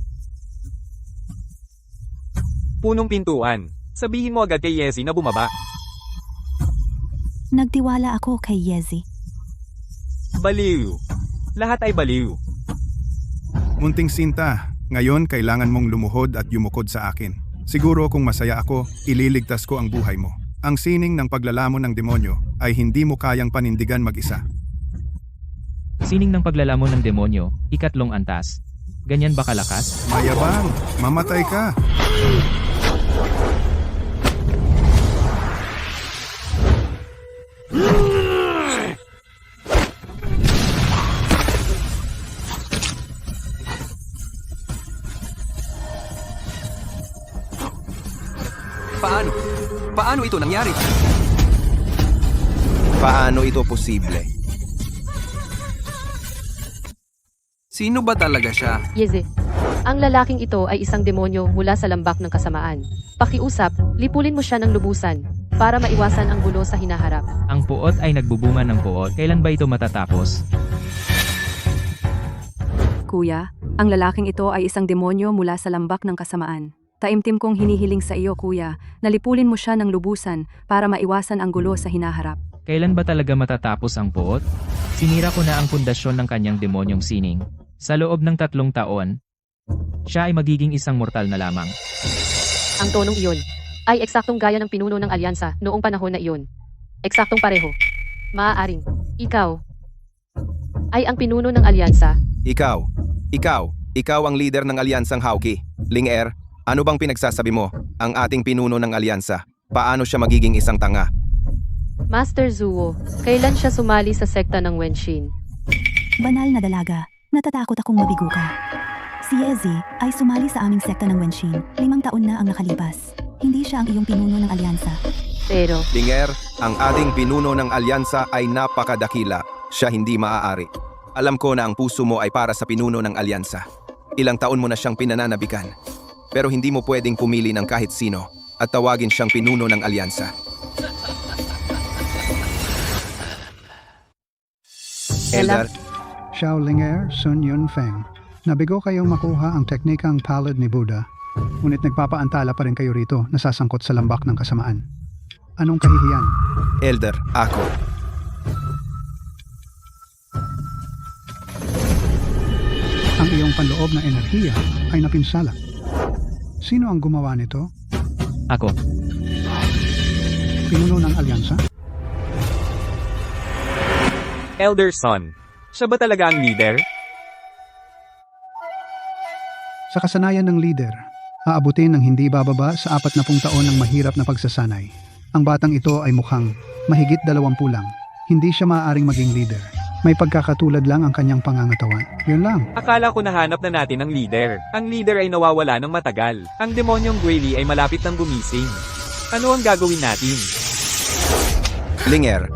Punong pintuan. Sabihin mo agad kay Yezi na bumaba. Nagtiwala ako kay Yezi. Baliw. Lahat ay baliw. Munting Sinta, ngayon kailangan mong lumuhod at yumukod sa akin. Siguro kung masaya ako, ililigtas ko ang buhay mo. Ang sining ng paglalamon ng demonyo ay hindi mo kayang panindigan mag-isa. Sining ng paglalamon ng demonyo, ikatlong antas. Ganyan ba kalakas? Mayabang, mamatay ka! Paano? Paano ito nangyari? paano ito posible? Sino ba talaga siya? Yeze. Ang lalaking ito ay isang demonyo mula sa lambak ng kasamaan. Pakiusap, lipulin mo siya ng lubusan para maiwasan ang gulo sa hinaharap. Ang puot ay nagbubunga ng puot. Kailan ba ito matatapos? Kuya, ang lalaking ito ay isang demonyo mula sa lambak ng kasamaan. Taimtim kong hinihiling sa iyo, kuya, na lipulin mo siya ng lubusan para maiwasan ang gulo sa hinaharap. Kailan ba talaga matatapos ang puot? Sinira ko na ang pundasyon ng kanyang demonyong sining. Sa loob ng 3 taon, siya ay magiging isang mortal na lamang. Ang tonong iyon ay eksaktong gaya ng pinuno ng alyansa noong panahon na iyon. Eksaktong pareho. Maaaring, ikaw ay ang pinuno ng alyansa. Ikaw ang leader ng alyansang Hauki. Ling-Er, ano bang pinagsasabi mo? Ang ating pinuno ng alyansa, paano siya magiging isang tanga? Master Zuo, kailan siya sumali sa sekta ng Wenshin? Banal na dalaga, natatakot akong mabigo ka. Si Yezi ay sumali sa aming sekta ng Wenshin. 5 taon na ang nakalipas. Hindi siya ang iyong pinuno ng alyansa. Pero, Ling-Er, ang ating pinuno ng alyansa ay napakadakila. Siya hindi maaari. Alam ko na ang puso mo ay para sa pinuno ng alyansa. Ilang taon mo na siyang pinananabikan. Pero hindi mo pwedeng pumili ng kahit sino at tawagin siyang pinuno ng alyansa. Eldar, Xiao Linger, Sun Yun Feng. Nabigo kayong makuha ang teknikang palad ni Buddha, ngunit nagpapaantala pa rin kayo rito nasasangkot sa lambak ng kasamaan. Anong kahihiyan? Elder, ako. Ang iyong panloob na enerhiya ay napinsala. Sino ang gumawa nito? Ako. Pinuno ng alyansa? Elder Son. Siya ba talaga ang leader? Sa kasanayan ng leader, aabutin ng hindi bababa sa 40 taon ng mahirap na pagsasanay. Ang batang ito ay mukhang mahigit 20 lang. Hindi siya maaaring maging leader. May pagkakatulad lang ang kanyang pangangatawan. Yun lang. Akala ko nahanap na natin ang leader. Ang leader ay nawawala ng matagal. Ang demonyong Gweli ay malapit ng gumising. Ano ang gagawin natin? Linger,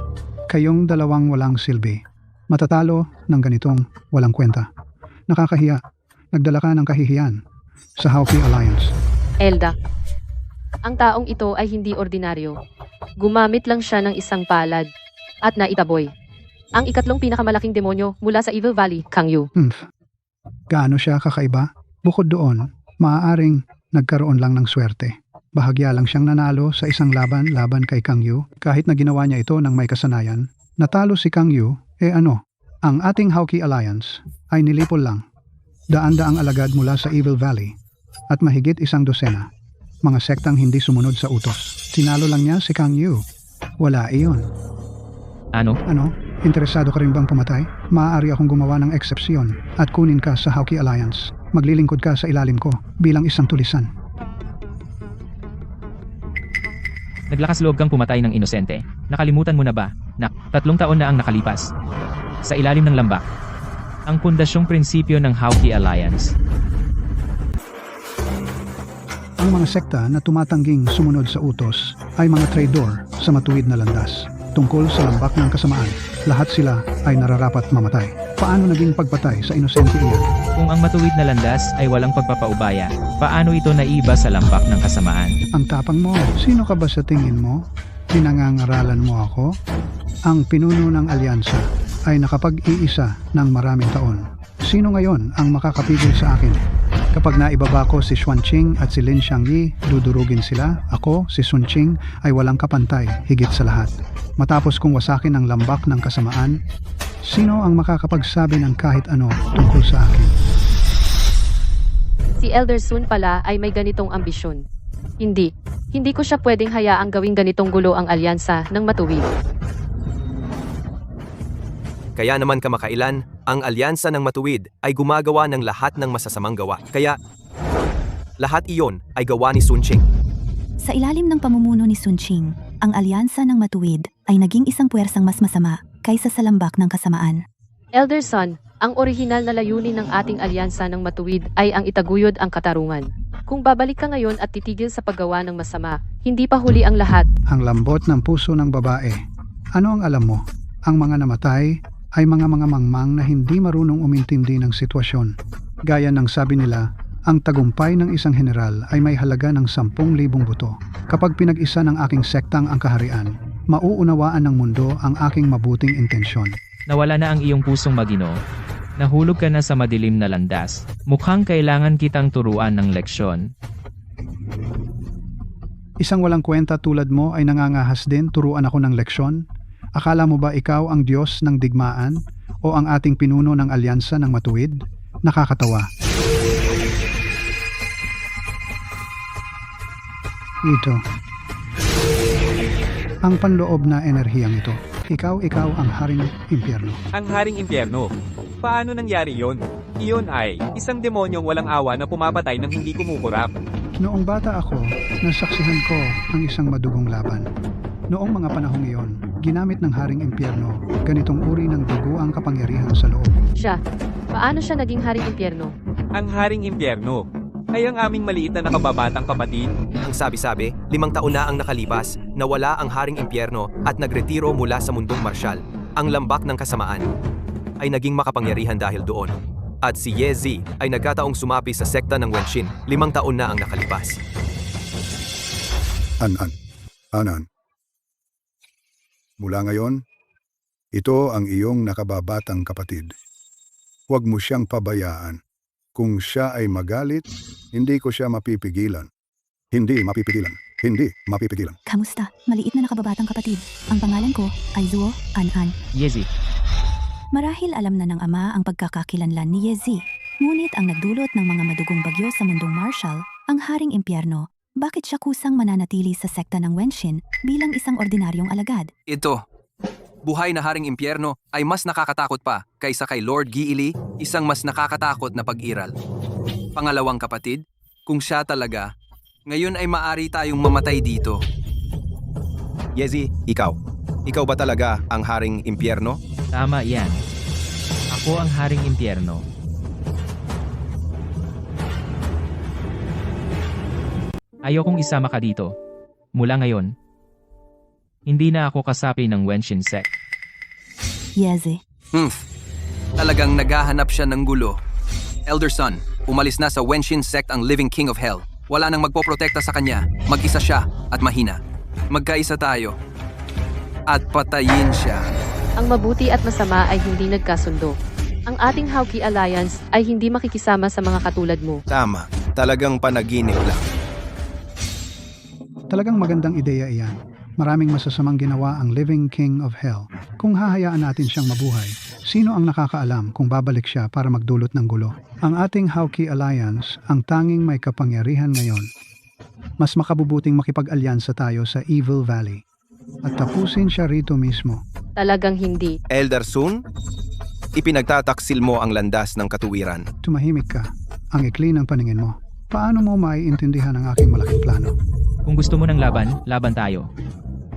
Kayong dalawang walang silbi. Matatalo ng ganitong walang kwenta. Nakakahiya. Nagdala ka ng kahihiyan sa Hauki Alliance. Elda. Ang taong ito ay hindi ordinaryo. Gumamit lang siya ng isang palad at naitaboy. Ang ikatlong pinakamalaking demonyo mula sa Evil Valley, Kang Yu. Gaano siya kakaiba? Bukod doon, maaaring nagkaroon lang ng swerte. Bahagya lang siyang nanalo sa isang laban kay Kang Yu. Kahit na ginawa niya ito ng may kasanayan, natalo si Kang Yu, ang ating Hauki Alliance ay nilipol lang. Daan-daang alagad mula sa Evil Valley at mahigit 100. Mga sektang hindi sumunod sa utos. Sinalo lang niya si Kang Yu. Wala iyon. Ano? Ano? Interesado ka rin bang pumatay? Maaari akong gumawa ng eksepsyon at kunin ka sa Hauki Alliance. Maglilingkod ka sa ilalim ko bilang isang tulisan. Naglakas loob kang pumatay ng inosente. Nakalimutan mo na ba, na 3 taon na ang nakalipas? Sa ilalim ng lambak. Ang pundasyong prinsipyo ng Hauki Alliance. Ang mga sekta na tumatangging sumunod sa utos ay mga traidor sa matuwid na landas. Tungkol sa lambak ng kasamaan, lahat sila ay nararapat mamatay. Paano naging pagpatay sa inosente iyan? Kung ang matuwid na landas ay walang pagpapaubaya, paano ito naiba sa lambak ng kasamaan? Ang tapang mo, sino ka ba sa tingin mo? Pinangangaralan mo ako? Ang pinuno ng alyansa ay nakapag-iisa ng maraming taon. Sino ngayon ang makakapigil sa akin? Kapag naibaba ko si Xuanqing at si Lin Xiangyi, dudurugin sila. Ako, si Sun Qing, ay walang kapantay, higit sa lahat. Matapos kong wasakin ang lambak ng kasamaan, sino ang makakapagsabi ng kahit ano tungkol sa akin? Si Elder Sun pala ay may ganitong ambisyon. Hindi ko siya pwedeng hayaang gawing ganitong gulo ang alyansa ng matuwid. Kaya naman kamakailan, ang alyansa ng matuwid ay gumagawa ng lahat ng masasamang gawa. Kaya, lahat iyon ay gawa ni Sun Qing. Sa ilalim ng pamumuno ni Sun Qing, ang alyansa ng matuwid ay naging isang puwersang mas masama kaysa sa lambak ng kasamaan. Elder Son, ang orihinal na layunin ng ating alyansa ng matuwid ay ang itaguyod ang katarungan. Kung babalik ka ngayon at titigil sa paggawa ng masama, hindi pa huli ang lahat. Ang lambot ng puso ng babae. Ano ang alam mo? Ang mga namatay ay mga mangmang na hindi marunong umintindi ng sitwasyon. Gaya ng sabi nila, ang tagumpay ng isang general ay may halaga ng 10,000 buto. Kapag pinag-isa ng aking sektang ang kaharian, mauunawaan ng mundo ang aking mabuting intensyon. Nawala na ang iyong pusong maginoo. Nahulog ka na sa madilim na landas. Mukhang kailangan kitang turuan ng leksyon. Isang walang kwenta tulad mo ay nangangahas din turuan ako ng leksyon? Akala mo ba ikaw ang Diyos ng digmaan o ang ating pinuno ng alyansa ng matuwid? Nakakatawa. Ito. Ang panloob na enerhiyang ito. Ikaw ang haring impyerno. Ang Haring Impyerno. Paano nangyari yon? Iyon ay isang demonyong walang awa na pumapatay ng hindi kumukurap. Noong bata ako, nasaksihan ko ang isang madugong laban. Noong mga panahong iyon, ginamit ng Haring Impyerno ganitong uri ng dugo ang kapangyarihan sa loob. Paano siya naging Haring Impyerno? Ang Haring Impyerno ay ang aming maliit na nakababatang kapatid. Ang sabi-sabi, 5 taon na ang nakalipas, nawala ang Haring Impyerno at nagretiro mula sa mundong marsyal. Ang lambak ng kasamaan ay naging makapangyarihan dahil doon. At si Ye Zi ay nagkataong sumapi sa sekta ng Wenshin. 5 taon na ang nakalipas. Anan. Mula ngayon, Ito ang iyong nakababatang kapatid. Huwag mo siyang pabayaan. Kung siya ay magalit, hindi ko siya mapipigilan. Hindi mapipigilan. Hindi mapipigilan. Kamusta? Maliit na nakababatang kapatid. Ang pangalan ko ay Zuo An-an. Yezi, Marahil alam na ng ama ang pagkakakilanlan ni Yezi. Ngunit ang nagdulot ng mga madugong bagyo sa mundong martial, ang Haring Impyerno, bakit siya kusang mananatili sa sekta ng Wenshin bilang isang ordinaryong alagad? Ito, buhay na Haring Impyerno ay mas nakakatakot pa kaysa kay Lord Giili, isang mas nakakatakot na pag-iral. Pangalawang kapatid, kung siya talaga, ngayon ay maari tayong mamatay dito. Yezi, ikaw. Ikaw ba talaga ang Haring Impyerno? tama yan. Ako ang Haring Impyerno. Ayokong isama ka dito. Mula ngayon, hindi na ako kasapi ng Wenshin sect. Yezi. Talagang naghahanap siya ng gulo. Elder Son, umalis na sa Wenshin sect ang Living King of Hell. Wala nang magpoprotekta sa kanya. Mag-isa siya at mahina. Magkaisa tayo. At patayin siya. Ang mabuti at masama ay hindi nagkasundo. Ang ating Hauki Alliance ay hindi makikisama sa mga katulad mo. Tama. Talagang panaginip lang. Talagang magandang ideya iyan. Maraming masasamang ginawa ang Living King of Hell. Kung hahayaan natin siyang mabuhay, sino ang nakakaalam kung babalik siya para magdulot ng gulo? Ang ating Hauki Alliance ang tanging may kapangyarihan ngayon. Mas makabubuting makipag-alyansa tayo sa Evil Valley at tapusin siya rito mismo. Talagang hindi. Elder Sun, ipinagtataksil mo ang landas ng katuwiran. Tumahimik ka. Ang ikli ng paningin mo. Paano mo maiintindihan ang aking malaking plano? Kung gusto mo ng laban, laban tayo.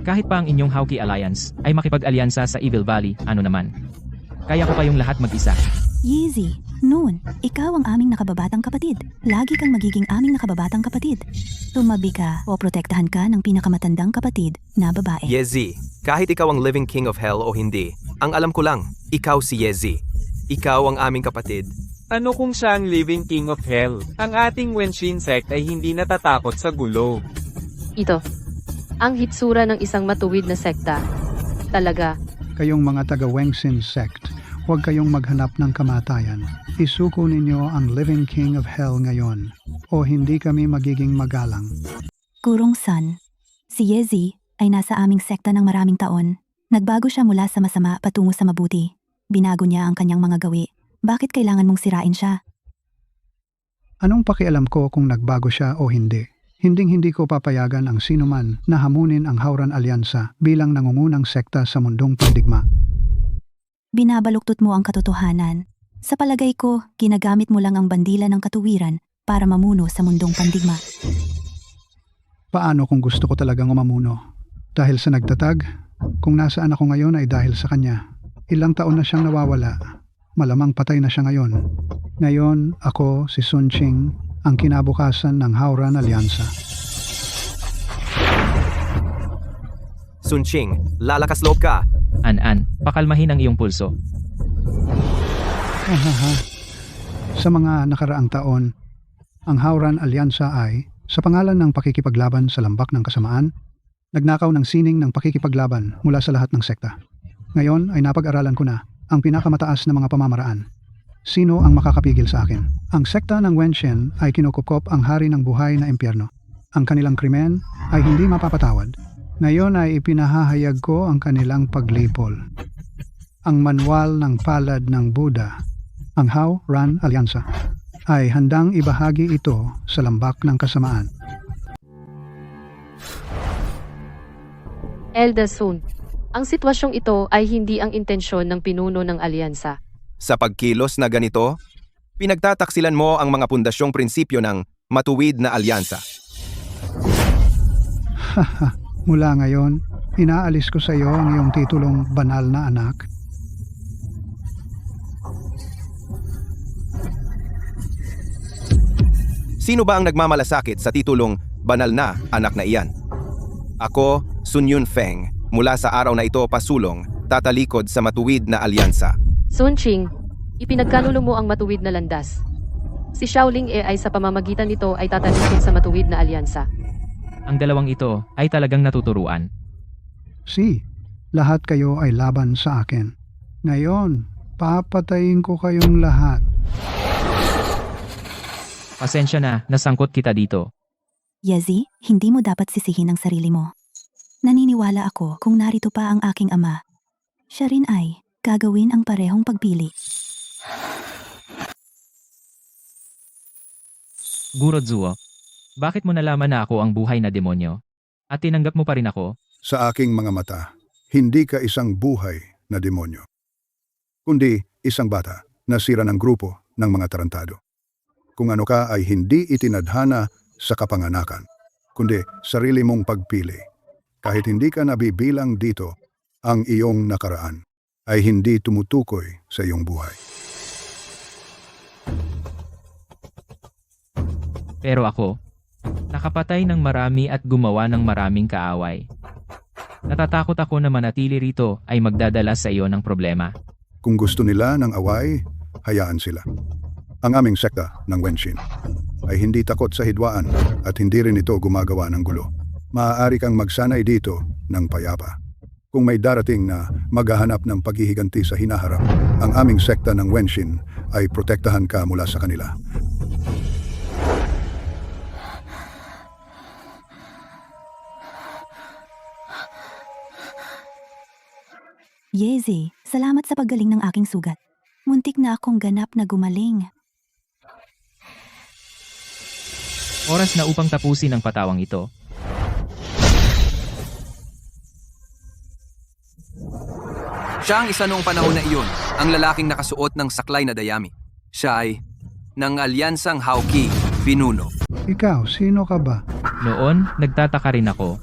Kahit pa ang inyong Hauki Alliance ay makipag-alyansa sa Evil Valley, ano naman. Kaya ko kayong lahat mag-isa. Yezi. Noon, ikaw ang aming nakababatang kapatid. Lagi kang magiging aming nakababatang kapatid. Tumabi ka o protektahan ka ng pinakamatandang kapatid na babae. Yezi, kahit ikaw ang Living King of Hell o hindi, ang alam ko lang, ikaw si Yezi. Ikaw ang aming kapatid. Ano kung siya ang Living King of Hell? Ang ating Wenshin sect ay hindi natatakot sa gulo. Ito. Ang hitsura ng isang matuwid na sekta. Talaga. Kayong mga taga-Wengsin sect, huwag kayong maghanap ng kamatayan. Isuko ninyo ang Living King of Hell ngayon, o hindi kami magiging magalang. Gurong San. Si Yezi ay nasa aming sekta ng maraming taon. Nagbago siya mula sa masama patungo sa mabuti. Binago niya ang kanyang mga gawi. Bakit kailangan mong sirain siya? Anong pakialam ko kung nagbago siya o hindi? Hinding-hindi ko papayagan ang sinuman na hamunin ang Hauran Alyansa bilang nangungunang sekta sa mundong pandigma. Binabaluktot mo ang katotohanan. Sa palagay ko, ginagamit mo lang ang bandila ng katuwiran para mamuno sa mundong pandigma. Paano kung gusto ko talagang umamuno? Dahil sa nagtatag, kung nasaan ako ngayon ay dahil sa kanya. Ilang taon na siyang nawawala. Malamang patay na siya ngayon. Ngayon, ako, si Sun Qing, ang kinabukasan ng Hauran Alyansa. Sun Qing, lalakas loob ka. An-an, pakalmahin ang iyong pulso. Sa mga nakaraang taon, ang Hauran Alyansa ay, sa pangalan ng pakikipaglaban sa lambak ng kasamaan, nagnakaw ng sining ng pakikipaglaban mula sa lahat ng sekta. Ngayon ay napag-aralan ko na ang pinakamataas na mga pamamaraan. Sino ang makakapigil sa akin? Ang sekta ng Wenshin ay kinukupkop ang hari ng buhay na impyerno. Ang kanilang krimen ay hindi mapapatawad. Ngayon ay ipinahahayag ko ang kanilang paglipol. Ang manual ng palad ng Buddha, ang Hauran Alyansa, ay handang ibahagi ito sa lambak ng kasamaan. Elder Sun. Ang sitwasyong ito ay hindi ang intensyon ng pinuno ng alyansa. Sa pagkilos na ganito, pinagtataksilan mo ang mga pundasyong prinsipyo ng matuwid na alyansa. Mula ngayon, inaalis ko sa iyo ang iyong titulong banal na anak. Sino ba ang nagmamalasakit sa titulong banal na anak na iyan? Ako, Sun Yunfeng, mula sa araw na ito pasulong, tatalikod sa matuwid na alyansa. Sun Qing, ipinagkanulo mo ang matuwid na landas. Si Shaoling E ay sa pamamagitan nito ay tatalikod sa matuwid na alyansa. Ang dalawang ito ay talagang natuturuan. Lahat kayo ay laban sa akin. Ngayon, papatayin ko kayong lahat. Pasensya na, nasangkot kita dito. Yezi, hindi mo dapat sisihin ang sarili mo. Naniniwala ako kung narito pa ang aking ama. Siya rin ay gagawin ang parehong pagpili. Guro Zuo, bakit mo nalaman na ako ang buhay na demonyo? At tinanggap mo pa rin ako? Sa aking mga mata, hindi ka isang buhay na demonyo, kundi isang bata na sira ng grupo ng mga tarantado. Kung ano ka ay hindi itinadhana sa kapanganakan, kundi sarili mong pagpili. Kahit hindi ka nabibilang dito, ang iyong nakaraan ay hindi tumutukoy sa iyong buhay. Pero ako, nakapatay ng marami at gumawa ng maraming kaaway. Natatakot ako na manatili rito ay magdadala sa iyo ng problema. Kung gusto nila ng away, hayaan sila. Ang aming sekta ng Wenshin ay hindi takot sa hidwaan at hindi rin ito gumagawa ng gulo. Maaari kang magsanay dito ng payapa. Kung may darating na maghahanap ng paghihiganti sa hinaharap, ang aming sekta ng Wenshin ay protektahan ka mula sa kanila. Yezi, salamat sa paggaling ng aking sugat. Muntik na akong ganap na gumaling. Oras na upang tapusin ang patawang ito. Siya ang isa noong panahon na iyon, ang lalaking nakasuot ng saklay na dayami. Siya ay ng alyansang Hauki, pinuno. Ikaw, sino ka ba? Noon, nagtataka rin ako.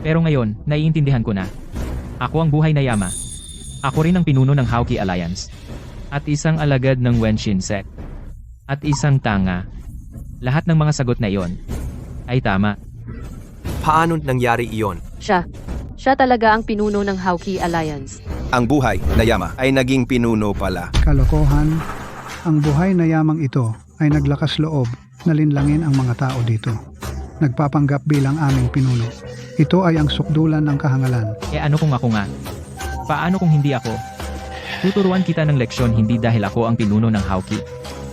Pero ngayon, naiintindihan ko na. Ako ang buhay na Yama. Ako rin ang pinuno ng Hauki Alliance. At isang alagad ng Wenshin Sect. At isang tanga. Lahat ng mga sagot na iyon ay tama. Paano nangyari iyon? Siya talaga ang pinuno ng Hauki Alliance. Ang buhay na Yama ay naging pinuno pala. Kalokohan. Ang buhay na yamang ito ay naglakas loob na linlangin ang mga tao dito. Nagpapanggap bilang aming pinuno. Ito ay ang sukdulan ng kahangalan. Ano kung ako nga? Paano kung hindi ako? Tuturuan kita ng leksyon hindi dahil ako ang pinuno ng Hauki,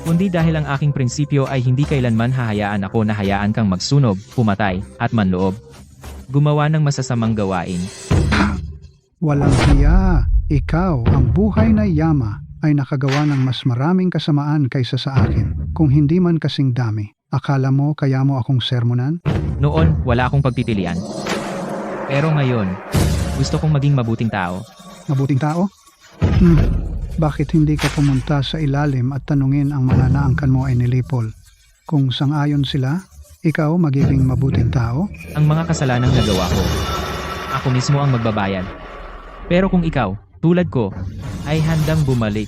kundi dahil ang aking prinsipyo ay hindi kailanman hahayaan ako na hayaan kang magsunog, pumatay, at manloob. Gumawa ng masasamang gawain. Walang hiya. Ikaw, ang buhay na Yama, ay nakagawa ng mas maraming kasamaan kaysa sa akin. Kung hindi man kasing dami, akala mo kaya mo akong sermonan? Noon, wala akong pagpipilian. Pero ngayon, gusto kong maging mabuting tao. Mabuting tao? Bakit hindi ka pumunta sa ilalim at tanungin ang mga naangkan mo ay nilipol? Kung sang-ayon sila, ikaw magiging mabuting tao? Ang mga kasalanang nagawa ko, ako mismo ang magbabayad. Pero kung ikaw, tulad ko, ay handang bumalik,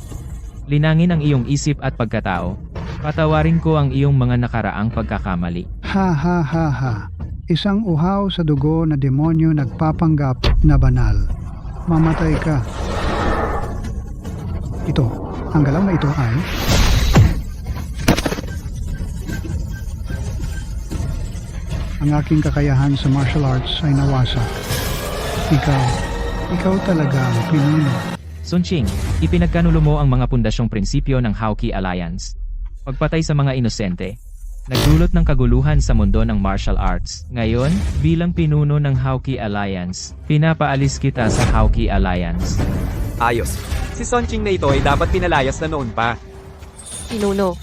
linangin ang iyong isip at pagkatao, patawarin ko ang iyong mga nakaraang pagkakamali. Ha ha ha ha. Isang uhaw sa dugo na demonyo nagpapanggap na banal. Mamatay ka. Ito, ang galaw na ito ay... Ang aking kakayahan sa martial arts ay nawasak. Ikaw talaga ang pinuno. Sun Qing, ipinagkanulo mo ang mga pundasyong prinsipyo ng Hauki Alliance. Pagpatay sa mga inosente. Nagdulot ng kaguluhan sa mundo ng martial arts. Ngayon, bilang pinuno ng Hauki Alliance, pinapaalis kita sa Hauki Alliance. Ayos. Si Sun Qing na ito ay dapat pinalayas na noon pa. Pinuno.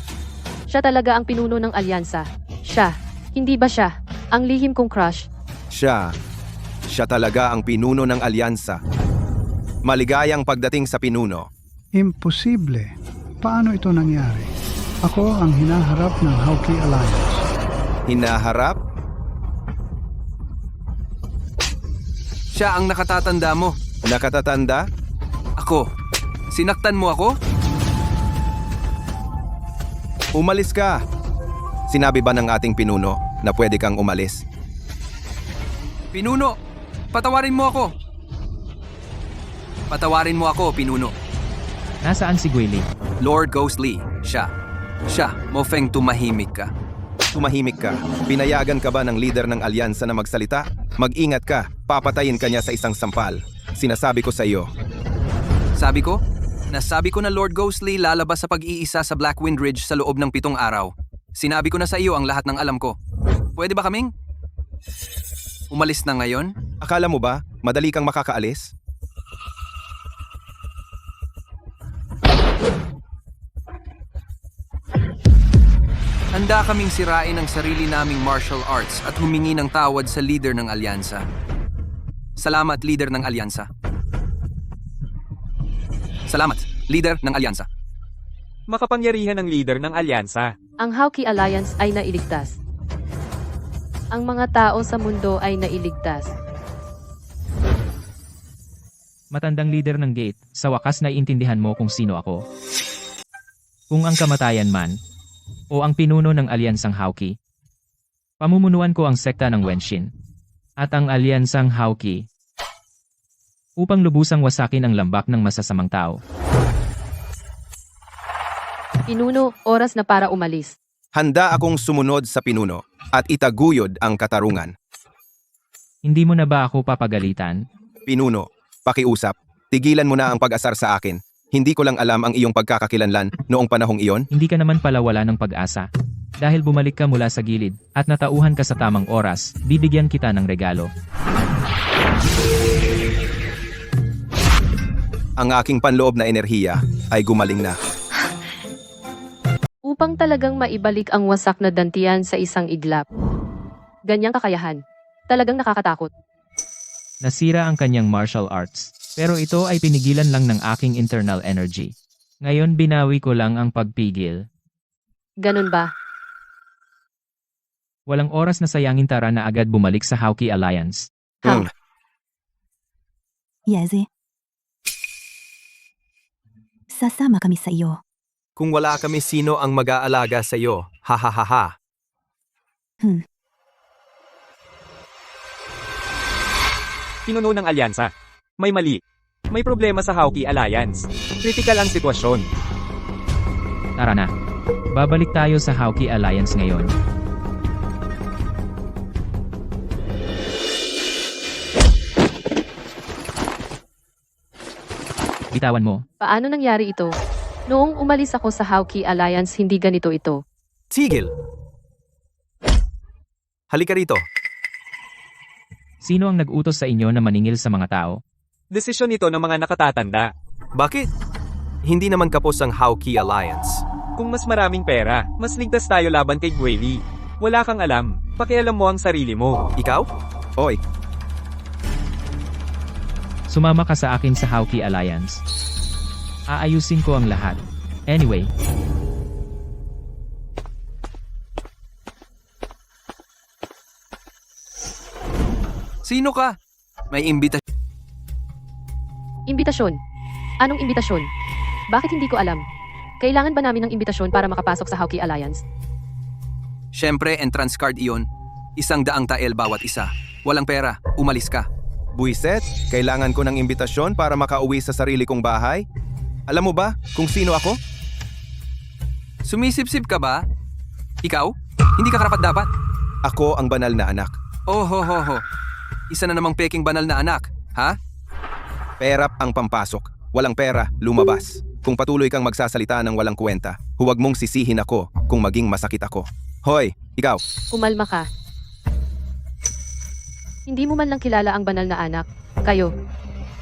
Siya talaga ang pinuno ng alyansa. Siya. Hindi ba siya? Ang lihim kong crush. Siya talaga ang pinuno ng alyansa. Maligayang pagdating sa pinuno. Imposible. Paano ito nangyari? Ako ang hinaharap ng Hauki Alliance. Hinaharap? Siya ang nakatatanda mo. Nakatatanda? Ako. Sinaktan mo ako? Umalis ka. Sinabi ba ng ating pinuno na pwede kang umalis? Pinuno, patawarin mo ako. Patawarin mo ako, pinuno. Nasaan si Guili? Lord Ghost Lee, siya. Mofeng, tumahimik ka. Tumahimik ka. Pinayagan ka ba ng leader ng alyansa na magsalita? Mag-ingat ka. Papatayin ka niya sa isang sampal. Sinasabi ko sa iyo. Nasabi ko na Lord Ghostly lalabas sa pag-iisa sa Blackwind Ridge sa loob ng 7 araw. Sinabi ko na sa iyo ang lahat ng alam ko. Pwede ba kaming umalis na ngayon? Akala mo ba, madali kang makakaalis? Handa kaming sirain ang sarili naming martial arts at humingi ng tawad sa leader ng alyansa. Salamat, leader ng alyansa. Salamat, leader ng alyansa. Makapangyarihan ng leader ng alyansa. Ang Hawkeye Alliance ay nailigtas. Ang mga tao sa mundo ay nailigtas. Matandang leader ng gate, sa wakas naiintindihan mo kung sino ako. Kung ang kamatayan man, o ang pinuno ng alyansang Hawkeye. Pamumunuan ko ang sekta ng Wenshin, at ang alyansang Hawkeye, upang lubusang wasakin ang lambak ng masasamang tao. Pinuno, oras na para umalis. Handa akong sumunod sa pinuno at itaguyod ang katarungan. Hindi mo na ba ako papagalitan? Pinuno, pakiusap, tigilan mo na ang pag-asar sa akin. Hindi ko lang alam ang iyong pagkakakilanlan noong panahong iyon. Hindi ka naman pala wala ng pag-asa. Dahil bumalik ka mula sa gilid, at natauhan ka sa tamang oras, bibigyan kita ng regalo. Ang aking panloob na enerhiya ay gumaling na. Upang talagang maibalik ang wasak na dantian sa isang iglap. Ganyang kakayahan. Talagang nakakatakot. Nasira ang kanyang martial arts, pero ito ay pinigilan lang ng aking internal energy. Ngayon binawi ko lang ang pagpigil. Ganun ba? Walang oras na sayangin, tara na agad bumalik sa Hawkeye Alliance. Hmm. Yeze. Sasama kami sa iyo. Kung wala kami, sino ang mag-aalaga sa iyo? Ha ha ha ha. Pinuno ng alyansa. May mali. May problema sa Hawkeye Alliance. Critical ang sitwasyon. Tara na. Babalik tayo sa Hawkeye Alliance ngayon. Bitawan mo. Paano nangyari ito? Noong umalis ako sa Hawkeye Alliance, hindi ganito ito. Tigil! Halika rito. Sino ang nag-utos sa inyo na maningil sa mga tao? Desisyon ito ng mga nakatatanda. Bakit? Hindi naman kapos ang Hawkeye Alliance. Kung mas maraming pera, mas ligtas tayo laban kay Gweli. Wala kang alam. Pakialam mo ang sarili mo. Ikaw? Oy, Sumama ka sa akin sa Hawkeye Alliance. Aayusin ko ang lahat. Anyway, Sino ka? May imbitasyon. Imbitasyon. Anong imbitasyon? Bakit hindi ko alam? Kailangan ba namin ng imbitasyon para makapasok sa Hawkeye Alliance? Siyempre, entrance card iyon. 100 tael bawat isa. Walang pera, umalis ka. buiset, kailangan ko ng imbitasyon para makauwi sa sarili kong bahay? Alam mo ba kung sino ako? Sumisip-sip ka ba? Ikaw? Hindi ka karapat-dapat. Ako ang banal na anak. Oh ho ho ho. Isa na namang peking banal na anak, ha? Perap ang pampasok. Walang pera, lumabas. Kung patuloy kang magsasalita ng walang kwenta, huwag mong sisihin ako kung maging masakit ako. Hoy, ikaw. Umalma ka. Hindi mo man lang kilala ang banal na anak. Kayo.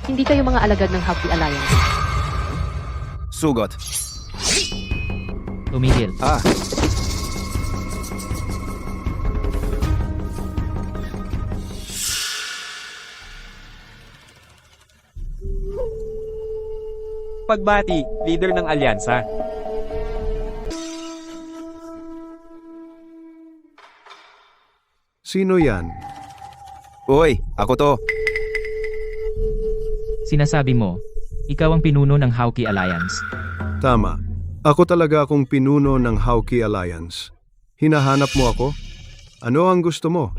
Hindi kayo mga alagad ng Hawkeye Alliance. Sugot. tumigil. Pagbati, leader ng alyansa. Sino yan? Uy, ako to. Sinasabi mo, ikaw ang pinuno ng Hawkeye Alliance. Tama. Ako talaga akong pinuno ng Hawkeye Alliance. Hinahanap mo ako? Ano ang gusto mo?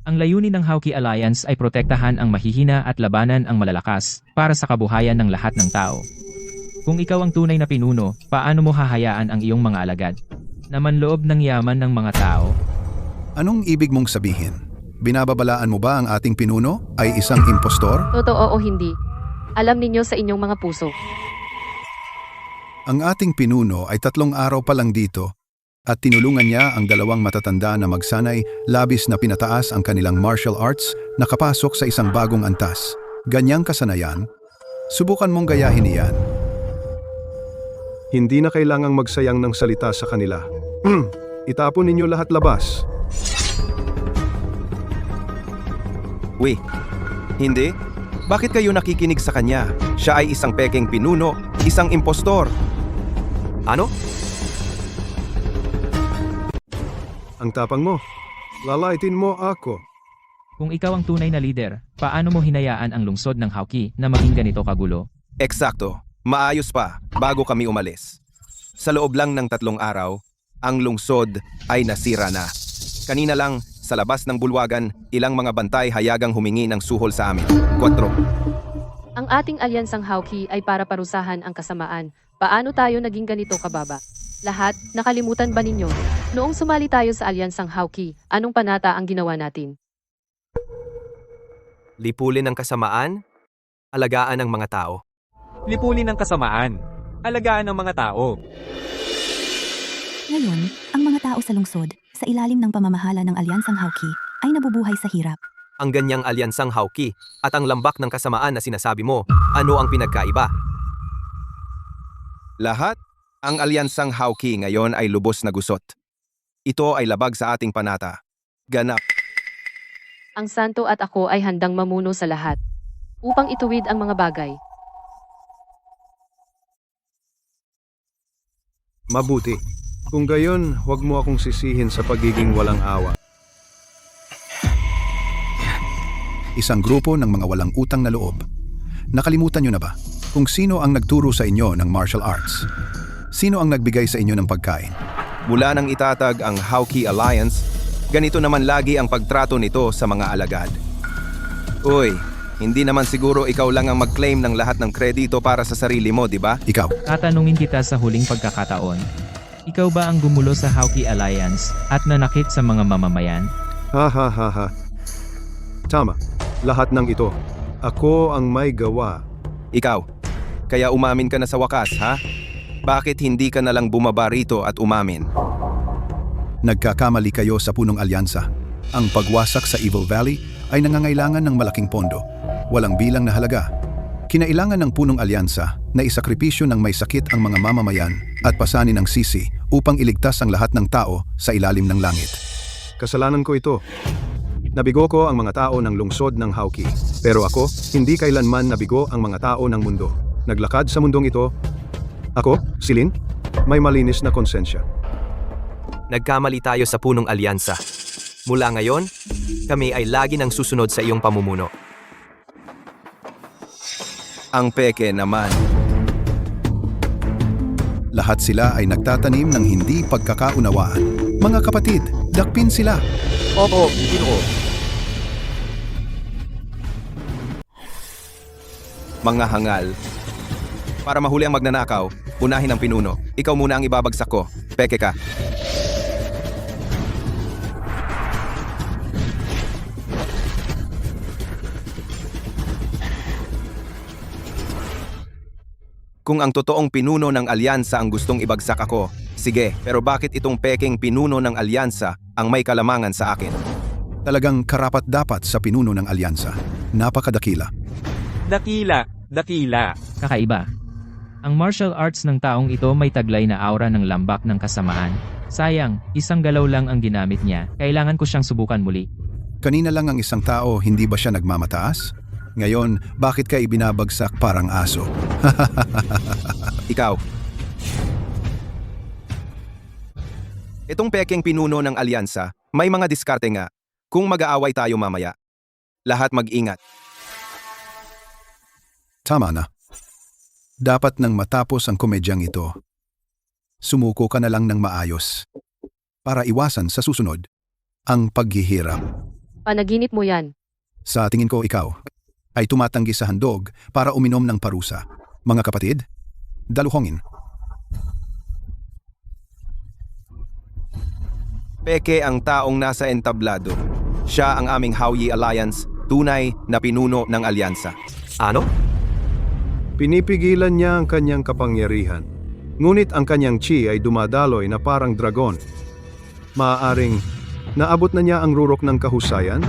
Ang layunin ng Hawkeye Alliance ay protektahan ang mahihina at labanan ang malalakas para sa kabuhayan ng lahat ng tao. Kung ikaw ang tunay na pinuno, paano mo hahayaan ang iyong mga alagad na manloob ng yaman ng mga tao? Anong ibig mong sabihin? Binababalaan mo ba ang ating pinuno ay isang impostor? Totoo o hindi. Alam ninyo sa inyong mga puso. Ang ating pinuno ay 3 araw pa lang dito at tinulungan niya ang 2 matatanda na magsanay, labis na pinataas ang kanilang martial arts, nakapasok sa isang bagong antas. Ganyang kasanayan, subukan mong gayahin iyan. Hindi na kailangang magsayang ng salita sa kanila. Itapon ninyo lahat labas. Uy, hindi? Bakit kayo nakikinig sa kanya? Siya ay isang pekeng pinuno, isang impostor. Ano? Ang tapang mo. Lalaitin mo ako. Kung ikaw ang tunay na leader, paano mo hinayaan ang lungsod ng Hauki na maging ganito kagulo? Eksakto. Maayos pa, bago kami umalis. Sa loob lang ng 3 araw, ang lungsod ay nasira na. Kanina lang, sa labas ng bulwagan, ilang mga bantay hayagang humingi ng suhol sa amin. 4. Ang ating alyansang Hauki ay para parusahan ang kasamaan. Paano tayo naging ganito kababa? Lahat, nakalimutan ba ninyo? Noong sumali tayo sa alyansang Hauki, anong panata ang ginawa natin? Lipulin ang kasamaan? Alagaan ang mga tao? Lipulin ang kasamaan. Alagaan ang mga tao. Ngayon, ang mga tao sa lungsod, sa ilalim ng pamamahala ng Alyansang Hauki, ay nabubuhay sa hirap. Ang ganyang alyansang Hauki at ang lambak ng kasamaan na sinasabi mo, ano ang pinagkaiba? Lahat, ang alyansang Hauki ngayon ay lubos na gusot. Ito ay labag sa ating panata. Ganap. Ang santo at ako ay handang mamuno sa lahat. Upang ituwid ang mga bagay. Mabuti. Kung gayon, huwag mo akong sisihin sa pagiging walang awa. Isang grupo ng mga walang utang na loob. Nakalimutan niyo na ba kung sino ang nagturo sa inyo ng martial arts? Sino ang nagbigay sa inyo ng pagkain? Mula nang itatag ang Hauki Alliance, ganito naman lagi ang pagtrato nito sa mga alagad. Uy, hindi naman siguro ikaw lang ang mag-claim ng lahat ng kredito para sa sarili mo, di ba? Ikaw, Tatanungin kita sa huling pagkakataon. Ikaw ba ang gumulo sa Hauki Alliance at nanakit sa mga mamamayan? Ha ha ha ha. Tama. Lahat ng ito. Ako ang may gawa. Ikaw, kaya umamin ka na sa wakas, ha? Bakit hindi ka na lang bumaba rito at umamin? nagkakamali kayo sa punong alyansa. Ang pagwasak sa Evil Valley ay nangangailangan ng malaking pondo, walang bilang na halaga. Kinailangan ng punong alyansa na isakripisyo ng may sakit ang mga mamamayan at pasanin ang sisi upang iligtas ang lahat ng tao sa ilalim ng langit. Kasalanan ko ito. Nabigo ko ang mga tao ng lungsod ng Hauki. Pero ako, hindi kailanman nabigo ang mga tao ng mundo. Naglakad sa mundong ito. Ako, si Lin, may malinis na konsensya. Nagkamali tayo sa punong alyansa. Mula ngayon, kami ay lagi nang susunod sa iyong pamumuno. Ang peke naman. Lahat sila ay nagtatanim ng hindi pagkakaunawaan. Mga kapatid, dakpin sila. Opo, Ginoo. Mga hangal. Para mahuli ang magnanakaw, unahin ang pinuno. Ikaw muna ang ibabagsak ko. Peke ka. Kung ang totoong pinuno ng alyansa ang gustong ibagsak ako, sige, pero bakit itong peking pinuno ng alyansa ang may kalamangan sa akin? Talagang karapat-dapat sa pinuno ng alyansa. Napakadakila. Dakila. Kakaiba. Ang martial arts ng taong ito may taglay na aura ng lambak ng kasamaan. Sayang, isang galaw lang ang ginamit niya. Kailangan ko siyang subukan muli. Kanina lang ang isang tao, hindi ba siya nagmamataas? Ngayon, bakit ka ibinabagsak parang aso? Ikaw. Itong peking pinuno ng alyansa, may mga diskarte nga. Kung mag-aaway tayo mamaya, lahat mag-ingat. Tama na. Dapat nang matapos ang komedyang ito, sumuko ka na lang ng maayos para iwasan sa susunod ang paghihirap. Panaginip mo yan. Sa tingin ko ikaw ay tumatanggi sa handog para uminom ng parusa. Mga kapatid, daluhongin. Peke ang taong nasa entablado. Siya ang aming Hauyi Alliance, tunay na pinuno ng alyansa. Ano? Pinipigilan niya ang kanyang kapangyarihan. Ngunit ang kanyang chi ay dumadaloy na parang dragon. Maaaring naabot na niya ang rurok ng kahusayan?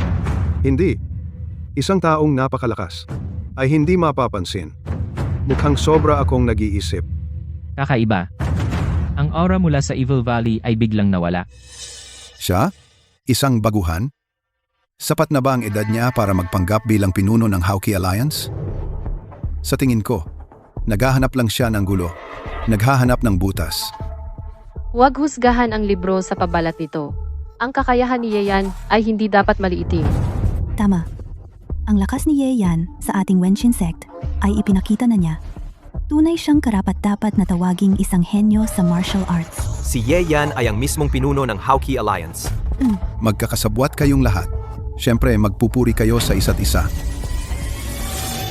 Hindi. Isang taong napakalakas ay hindi mapapansin. Mukhang sobra akong nag-iisip. Kakaiba. Ang aura mula sa Evil Valley ay biglang nawala. Siya? Isang baguhan? Sapat na ba ang edad niya para magpanggap bilang pinuno ng Hauki Alliance? Sa tingin ko, naghahanap lang siya ng gulo. Naghahanap ng butas. Huwag husgahan ang libro sa pabalat nito. Ang kakayahan ni Yeyan ay hindi dapat maliitin. Tama. Ang lakas ni Ye Yan sa ating Wenshin sect ay ipinakita na niya. Tunay siyang karapat-dapat na tawaging isang henyo sa martial arts. Si Ye Yan ay ang mismong pinuno ng Hauki Alliance. Magkakasabwat kayong lahat. Siyempre, magpupuri kayo sa isa't isa.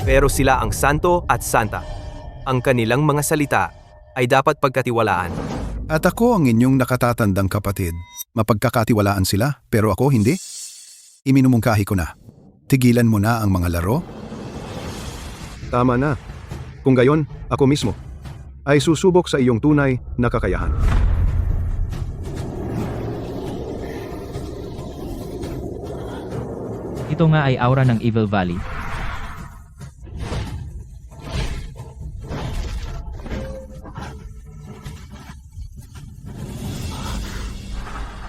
Pero sila ang santo at santa. Ang kanilang mga salita ay dapat pagkatiwalaan. At ako ang inyong nakatatandang kapatid. Mapagkakatiwalaan sila, pero ako hindi. Iminumungkahi ko na. Tigilan mo na ang mga laro. Tama na. Kung gayon, ako mismo ay susubok sa iyong tunay na kakayahan. Ito nga ay aura ng Evil Valley.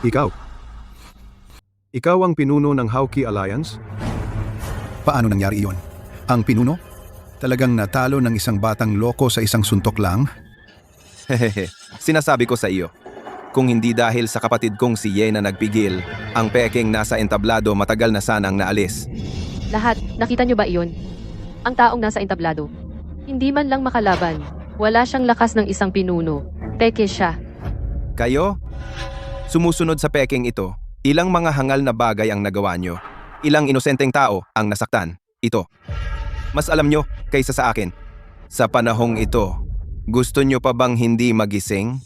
Ikaw. Ikaw ang pinuno ng Hauki Alliance? Paano nangyari iyon? Ang pinuno? Talagang natalo ng isang batang loko sa isang suntok lang? Hehehe, sinasabi ko sa iyo. Kung hindi dahil sa kapatid kong si Ye na nagpigil, ang Peking nasa entablado matagal na sanang naalis. Lahat, nakita niyo ba iyon? Ang taong nasa entablado. Hindi man lang makalaban. Wala siyang lakas ng isang pinuno. Peke siya. Kayo? Sumusunod sa Peking ito, ilang mga hangal na bagay ang nagawa nyo. Ilang inosenteng tao ang nasaktan. Ito. Mas alam nyo kaysa sa akin. Sa panahong ito, gusto nyo pa bang hindi magising?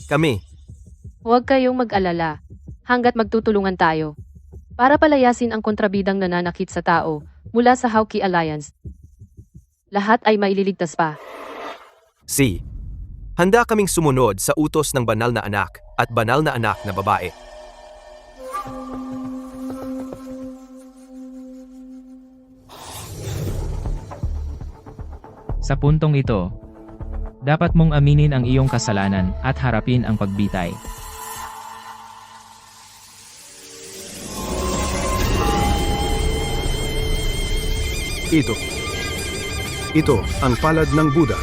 Kami, Huwag kayong mag-alala. Hanggat magtutulungan tayo. Para palayasin ang kontrabidang nananakit sa tao mula sa Hauki Alliance. Lahat ay maililigtas pa. si. Handa kaming sumunod sa utos ng banal na anak at banal na anak na babae. Sa puntong ito, dapat mong aminin ang iyong kasalanan at harapin ang pagbitay. Ito ang palad ng Buddha.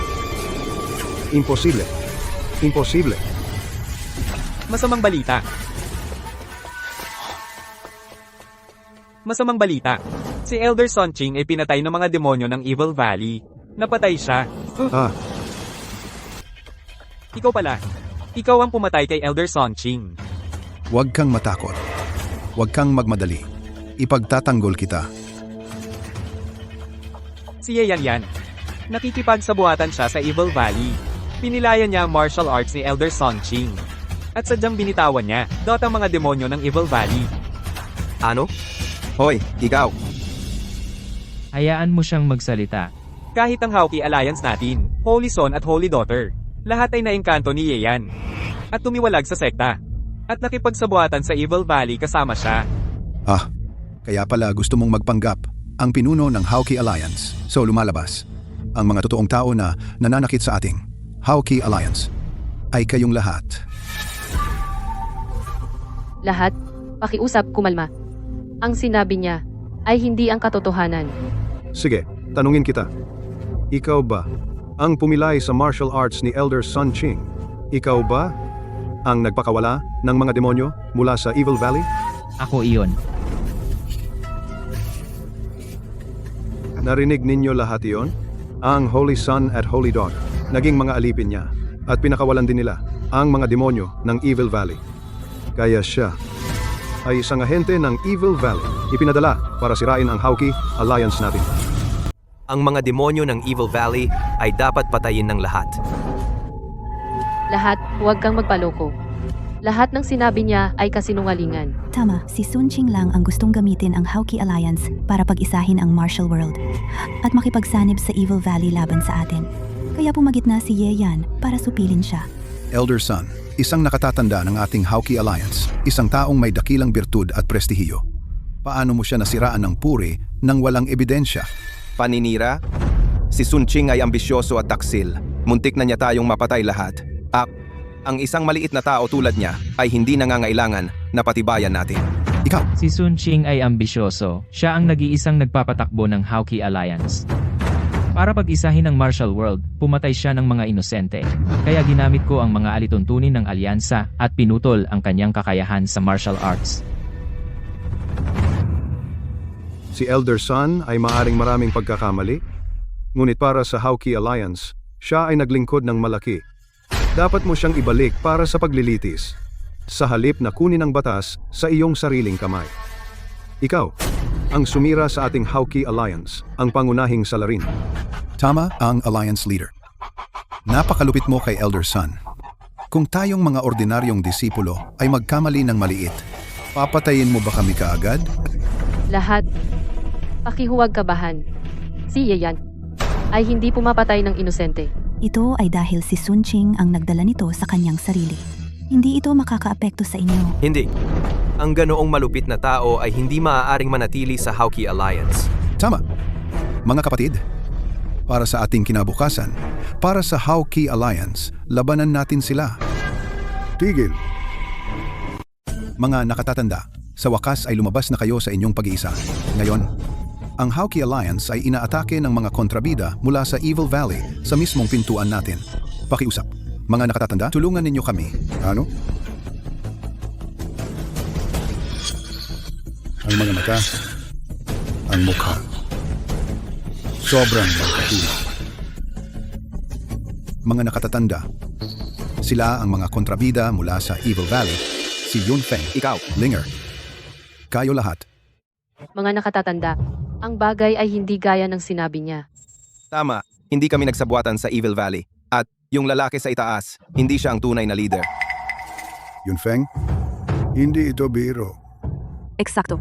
Imposible. Imposible. Masamang balita. Masamang balita. Si Elder Sonqing ay pinatay ng mga demonyo ng Evil Valley. Napatay siya. Ah, Ikaw pala. Ikaw ang pumatay kay Elder Sonqing. Huwag kang matakot. Huwag kang magmadali. Ipagtatanggol kita. Si Yeyan. Nakikipagsabuhatan siya sa Evil Valley. Pinilayan niya ang martial arts ni Elder Sonqing. At sadyang binitawan niya, ang mga demonyo ng Evil Valley. Ano? Hoy, ikaw! Hayaan mo siyang magsalita. Kahit ang Hauki Alliance natin, Holy Son at Holy Daughter, lahat ay naengkanto ni Yeyan. At tumiwalag sa sekta. At nakipagsabuhatan sa Evil Valley kasama siya. Ah, kaya pala gusto mong magpanggap ang pinuno ng Hauki Alliance. So lumalabas, ang mga totoong tao na nananakit sa ating Hauki Alliance ay kayong lahat. Lahat, pakiusap, kumalma. Ang sinabi niya ay hindi ang katotohanan. sige, tanungin kita. Ikaw ba ang pumilay sa martial arts ni Elder Sonqing? Ikaw ba ang nagpakawala ng mga demonyo mula sa Evil Valley? Ako iyon. Narinig ninyo lahat iyon? Ang Holy Son at Holy Daughter, naging mga alipin niya at pinakawalan din nila ang mga demonyo ng Evil Valley. Kaya siya ay isang ahente ng Evil Valley, ipinadala para sirain ang Hauki Alliance natin. Ang mga demonyo ng Evil Valley ay dapat patayin ng lahat. Lahat, huwag kang magpaloko. Lahat ng sinabi niya ay kasinungalingan. Tama, si Sun Qing lang ang gustong gamitin ang Hauki Alliance para pag-isahin ang martial world at makipagsanib sa Evil Valley laban sa atin. Kaya pumagit na si Ye Yan para supilin siya. Elder Sun, isang nakatatanda ng ating Hauki Alliance, isang taong may dakilang birtud at prestihiyo. Paano mo siya nasiraan ng puri nang walang ebidensya? Paninira? Si Sun Qing ay ambisyoso at taksil. Muntik na niya tayong mapatay lahat. Ang isang maliit na tao tulad niya ay hindi nangangailangan na patibayan natin. Ikaw, Si Sun Qing ay ambisyoso. Siya ang nag-iisang nagpapatakbo ng Hauki Alliance. Para pag-isahin ang martial world, pumatay siya ng mga inosente. Kaya ginamit ko ang mga alituntunin ng alyansa at pinutol ang kanyang kakayahan sa martial arts. Si Elder Sun ay maaring maraming pagkakamali, ngunit para sa Hauki Alliance, siya ay naglingkod ng malaki. Dapat mo siyang ibalik para sa paglilitis, sa halip na kunin ang batas sa iyong sariling kamay. Ikaw, ang sumira sa ating Hauki Alliance, ang pangunahing salarin. tama ang Alliance Leader. Napakalupit mo kay Elder Sun. Kung tayong mga ordinaryong disipulo ay magkamali ng maliit, papatayin mo ba kami kaagad? Lahat. Pakihuwag kabahan. Si Ye Yan ay hindi pumapatay ng inosente. Ito ay dahil si Sun Qing ang nagdala nito sa kanyang sarili. Hindi ito makakaapekto sa inyo. Hindi. Ang ganoong malupit na tao ay hindi maaaring manatili sa Hauki Alliance. Tama. Mga kapatid, para sa ating kinabukasan, para sa Hauki Alliance, labanan natin sila. Tigil. Mga nakatatanda, sa wakas ay lumabas na kayo sa inyong pag-iisa. Ngayon, ang Hauki Alliance ay inaatake ng mga kontrabida mula sa Evil Valley sa mismong pintuan natin. Pakiusap. Mga nakatatanda, tulungan ninyo kami. Ano? Ang mga mata, ang mukha. Sobrang magkatulad. Mga nakatatanda, sila ang mga kontrabida mula sa Evil Valley, si Yun Feng, Ikaw, Linger. Kayo lahat. Mga nakatatanda, ang bagay ay hindi gaya ng sinabi niya. tama. Hindi kami nagsabuatan sa Evil Valley. At yung lalaki sa itaas, hindi siya ang tunay na leader. Yun Feng, hindi ito biro. Eksakto.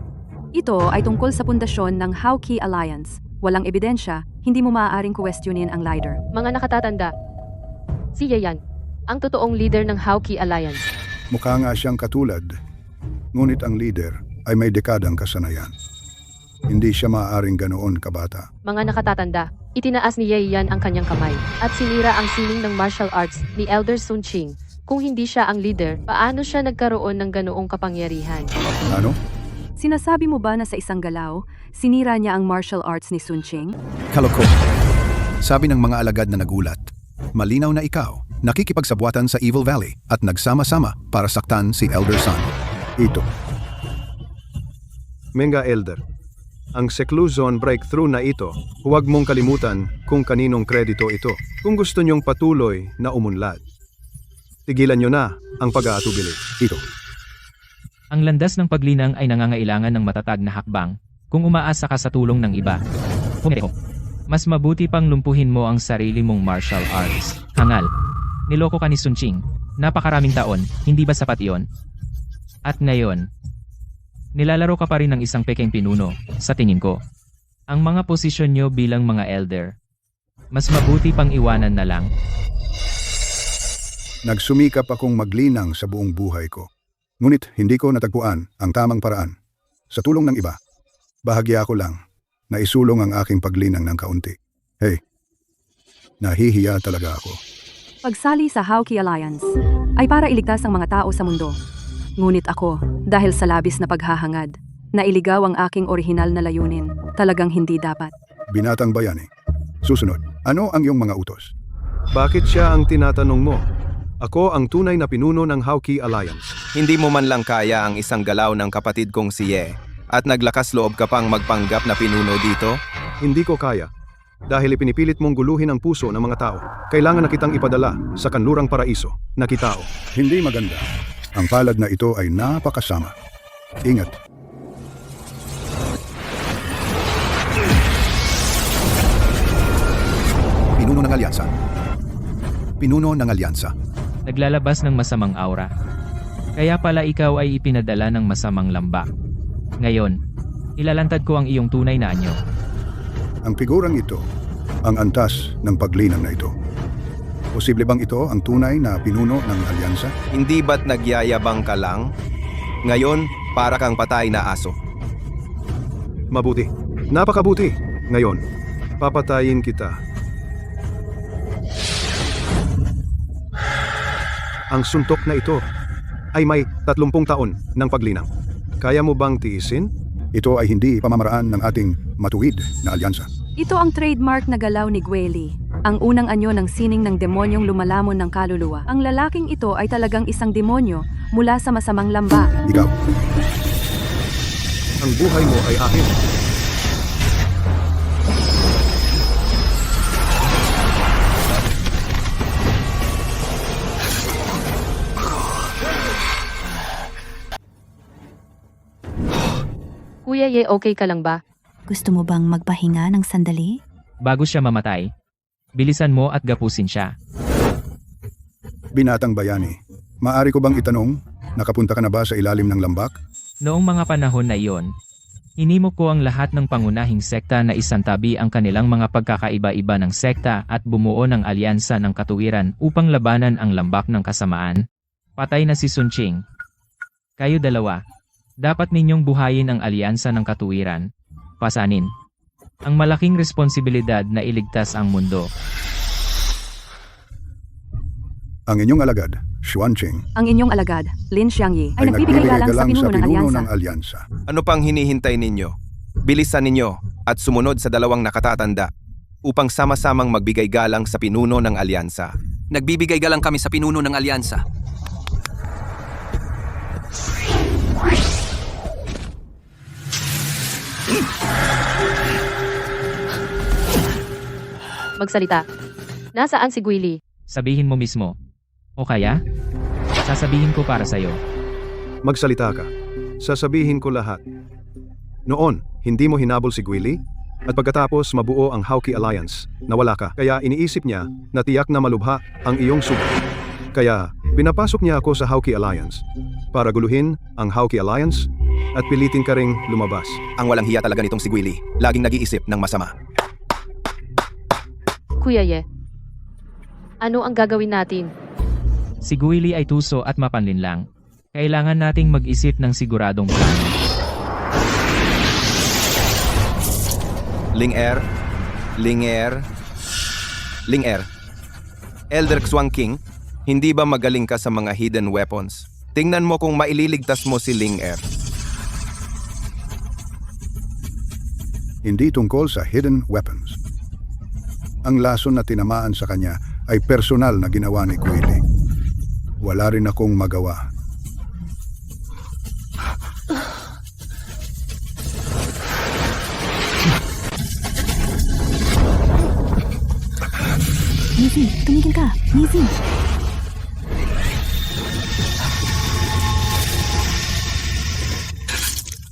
Ito ay tungkol sa pundasyon ng Hauki Alliance. Walang ebidensya, hindi mo maaaring questionin ang leader. Mga nakatatanda, si Ye Yan ang totoong leader ng Hauki Alliance. Mukha nga siyang katulad, ngunit ang leader ay may dekadang kasanayan. Hindi siya maaaring ganoon kabata. Mga nakatatanda, itinaas ni Ye Yan ang kanyang kamay at sinira ang sining ng martial arts ni Elder Sun Qing. Kung hindi siya ang leader, paano siya nagkaroon ng ganoong kapangyarihan? Ano? Sinasabi mo ba na sa isang galaw, sinira niya ang martial arts ni Sun Qing? Kaloko. Sabi ng mga alagad na nagulat, malinaw na ikaw, nakikipagsabuatan sa Evil Valley at nagsama-sama para saktan si Elder Sun. Ito. Menga Elder, ang seclusion breakthrough na ito, huwag mong kalimutan kung kaninong kredito ito. Kung gusto niyong patuloy na umunlad, tigilan niyo na ang pag-aatubili. Ito. Ang landas ng paglinang ay nangangailangan ng matatag na hakbang kung umaasa ka sa tulong ng iba. Pumereko. Mas mabuti pang lumpuhin mo ang sarili mong martial arts. Hangal. Niloko ka ni Sun Qing. Napakaraming taon, hindi ba sapat iyon? At ngayon, nilalaro ka pa rin ng isang pekeng pinuno, sa tingin ko. Ang mga posisyon nyo bilang mga elder, mas mabuti pang iwanan na lang. Nagsumikap akong maglinang sa buong buhay ko. Ngunit hindi ko natagpuan ang tamang paraan. Sa tulong ng iba, bahagya ko lang na isulong ang aking paglinang ng kaunti. Hey, nahihiya talaga ako. Pagsali sa Hauki Alliance ay para iligtas ang mga tao sa mundo. Ngunit ako, dahil sa labis na paghahangad, nailigaw ang aking orihinal na layunin. Talagang hindi dapat. Binatang bayani. Susunod, ano ang iyong mga utos? Bakit siya ang tinatanong mo? Ako ang tunay na pinuno ng Hauki Alliance. Hindi mo man lang kaya ang isang galaw ng kapatid kong si Ye at naglakas loob ka pang magpanggap na pinuno dito? Hindi ko kaya. Dahil ipinipilit mong guluhin ang puso ng mga tao, kailangan na kitang ipadala sa kanlurang paraiso na kitao. Hindi maganda. Ang palad na ito ay napakasama. Ingat. Pinuno ng alyansa. Pinuno ng alyansa. Naglalabas ng masamang aura. Kaya pala ikaw ay ipinadala ng masamang lambak. Ngayon, ilalantad ko ang iyong tunay na anyo. Ang figurang ito, ang antas ng paglinang na ito. Posible bang ito ang tunay na pinuno ng alyansa? Hindi ba't nagyayabang ka lang? Ngayon, para kang patay na aso. Mabuti. Napakabuti. Ngayon, papatayin kita. Ang suntok na ito ay may 30 taon ng paglinang. Kaya mo bang tiisin? Ito ay hindi pamamaraan ng ating matuwid na alyansa. Ito ang trademark na galaw ni Gweli, ang unang anyo ng sining ng demonyong lumalamon ng kaluluwa. Ang lalaking ito ay talagang isang demonyo mula sa masamang lamba. Ikaw, Ang buhay mo ay akin. Kuya Ye, okay ka lang ba? Gusto mo bang magpahinga ng sandali? Bago siya mamatay, bilisan mo at gapusin siya. binatang bayani, maaari ko bang itanong, nakapunta ka na ba sa ilalim ng lambak? Noong mga panahon na iyon, hinimok ko ang lahat ng pangunahing sekta na isantabi ang kanilang mga pagkakaiba-iba ng sekta at bumuo ng alyansa ng katuwiran upang labanan ang lambak ng kasamaan. Patay na si Sun Qing. Kayo dalawa, dapat ninyong buhayin ang alyansa ng katuwiran. Pasanin ang malaking responsibilidad na iligtas ang mundo. Ang inyong alagad, Xuanqing, Ang inyong alagad, Lin Xiangyi, ay ay nagbibigay galang sa pinuno ng alyansa. ng alyansa. Ano pang hinihintay ninyo? Bilisan ninyo at sumunod sa dalawang nakatatanda upang sama-samang magbigay galang sa pinuno ng alyansa. Nagbibigay galang kami sa pinuno ng alyansa. Magsalita. Nasaan si Guili? Sabihin mo mismo. O kaya, sasabihin ko para sa'yo. Magsalita ka. Sasabihin ko lahat. Noon, hindi mo hinabol si Guili? At pagkatapos mabuo ang Hawkeye Alliance, nawala ka. Kaya iniisip niya na tiyak na malubha ang iyong sugat. Kaya, pinapasok niya ako sa Hawkeye Alliance para guluhin ang Hawkeye Alliance at pilitin ka ring lumabas. Ang walang hiya talaga nitong si Guili, laging nag-iisip ng masama. Kuya Ye. Ano ang gagawin natin? Si Guili ay tuso at mapanlinlang. Kailangan nating mag-isip ng siguradong plano. Ling-Er, Ling-Er, Ling-Er. Elder Xuanqing, hindi ba magaling ka sa mga hidden weapons? Tingnan mo kung maililigtas mo si Ling-Er. Hindi tungkol sa hidden weapons. Ang lason na tinamaan sa kanya ay personal na ginawa ni Guili. Wala rin akong magawa. Nizi, tumigil ka! Nizi!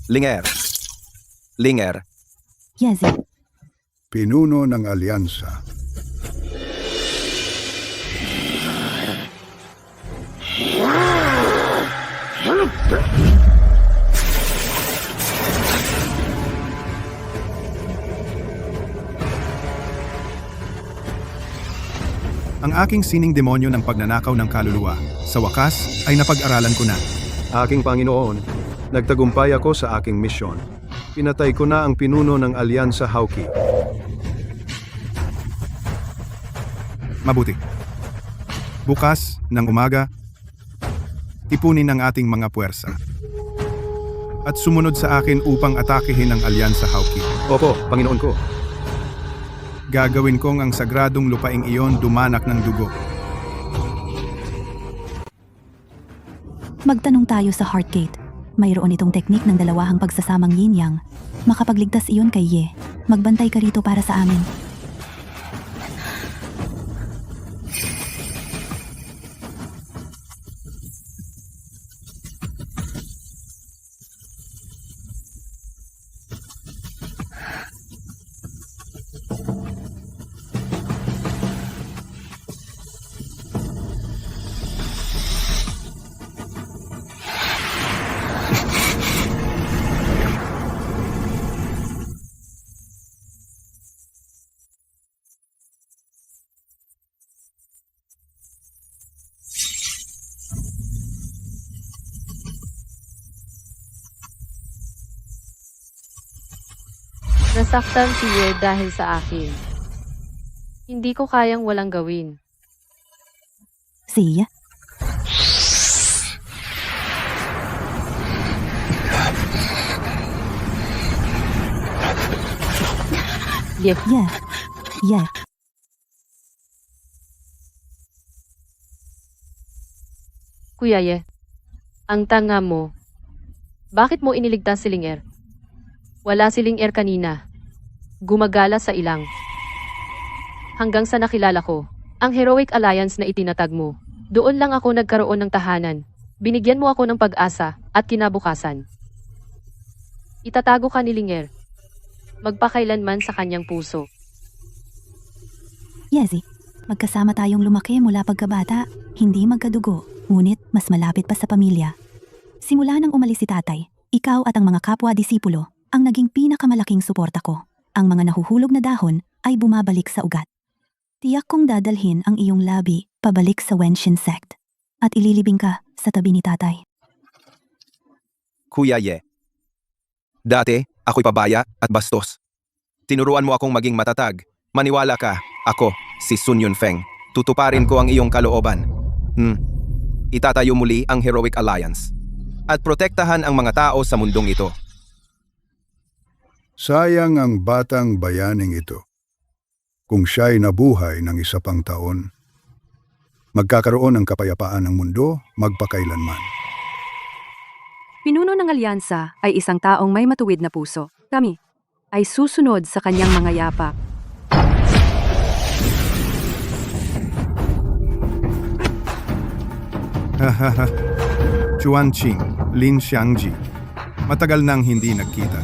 Ling-Er, Ling-Er, Yezi, Pinuno ng alyansa. Ang aking sining demonyo ng pagnanakaw ng kaluluwa, sa wakas ay napag-aralan ko na. Aking Panginoon, nagtagumpay ako sa aking misyon. Pinatay ko na ang pinuno ng Alyansa Hawkeye. Mabuti. Bukas ng umaga, ipunin ang ating mga puwersa. At sumunod sa akin upang atakehin ang Alyansa Hawkeye. Opo, Panginoon ko. Gagawin kong ang sagradong lupaing iyon dumanak ng dugo. magtanong tayo sa Heartgate. Mayroon itong teknik ng dalawahang pagsasamang yin-yang. Makapagligtas iyon kay Ye. Magbantay ka rito para sa amin. Nasaktan si Ye dahil sa akin. Hindi ko kayang walang gawin. Siya? Ye, Yeah. Yeah. Kuya Ye. Ang tanga mo. Bakit mo iniligtas si Ling Er? Wala si Ling Er kanina. Gumagala sa ilang. Hanggang sa nakilala ko, ang Heroic Alliance na itinatag mo. Doon lang ako nagkaroon ng tahanan. Binigyan mo ako ng pag-asa at kinabukasan. Itatago ka ni Ling Er. Magpakailanman sa kanyang puso. Yezi, magkasama tayong lumaki mula pagkabata, hindi magkadugo, ngunit mas malapit pa sa pamilya. Simula nang umalis si tatay, ikaw at ang mga kapwa-disipulo ang naging pinakamalaking suporta ko. Ang mga nahuhulog na dahon ay bumabalik sa ugat. Tiyak kong dadalhin ang iyong labi pabalik sa Wenshin sect at ililibing ka sa tabi ni tatay. Kuya Ye. Dati, ako'y pabaya at bastos. Tinuruan mo akong maging matatag. Maniwala ka, ako, si Sun Yunfeng. Tutuparin ko ang iyong kalooban. Itatayo muli ang Heroic Alliance. At protektahan ang mga tao sa mundong ito. Sayang ang batang bayaning ito. Kung siya'y nabuhay ng isa pang taon, magkakaroon ng kapayapaan ng mundo magpakailanman. Pinuno ng alyansa ay isang taong may matuwid na puso. Kami ay susunod sa kanyang mga yapak. Hahaha. Chuan Qing, Lin Xiangji. Matagal nang hindi nagkita.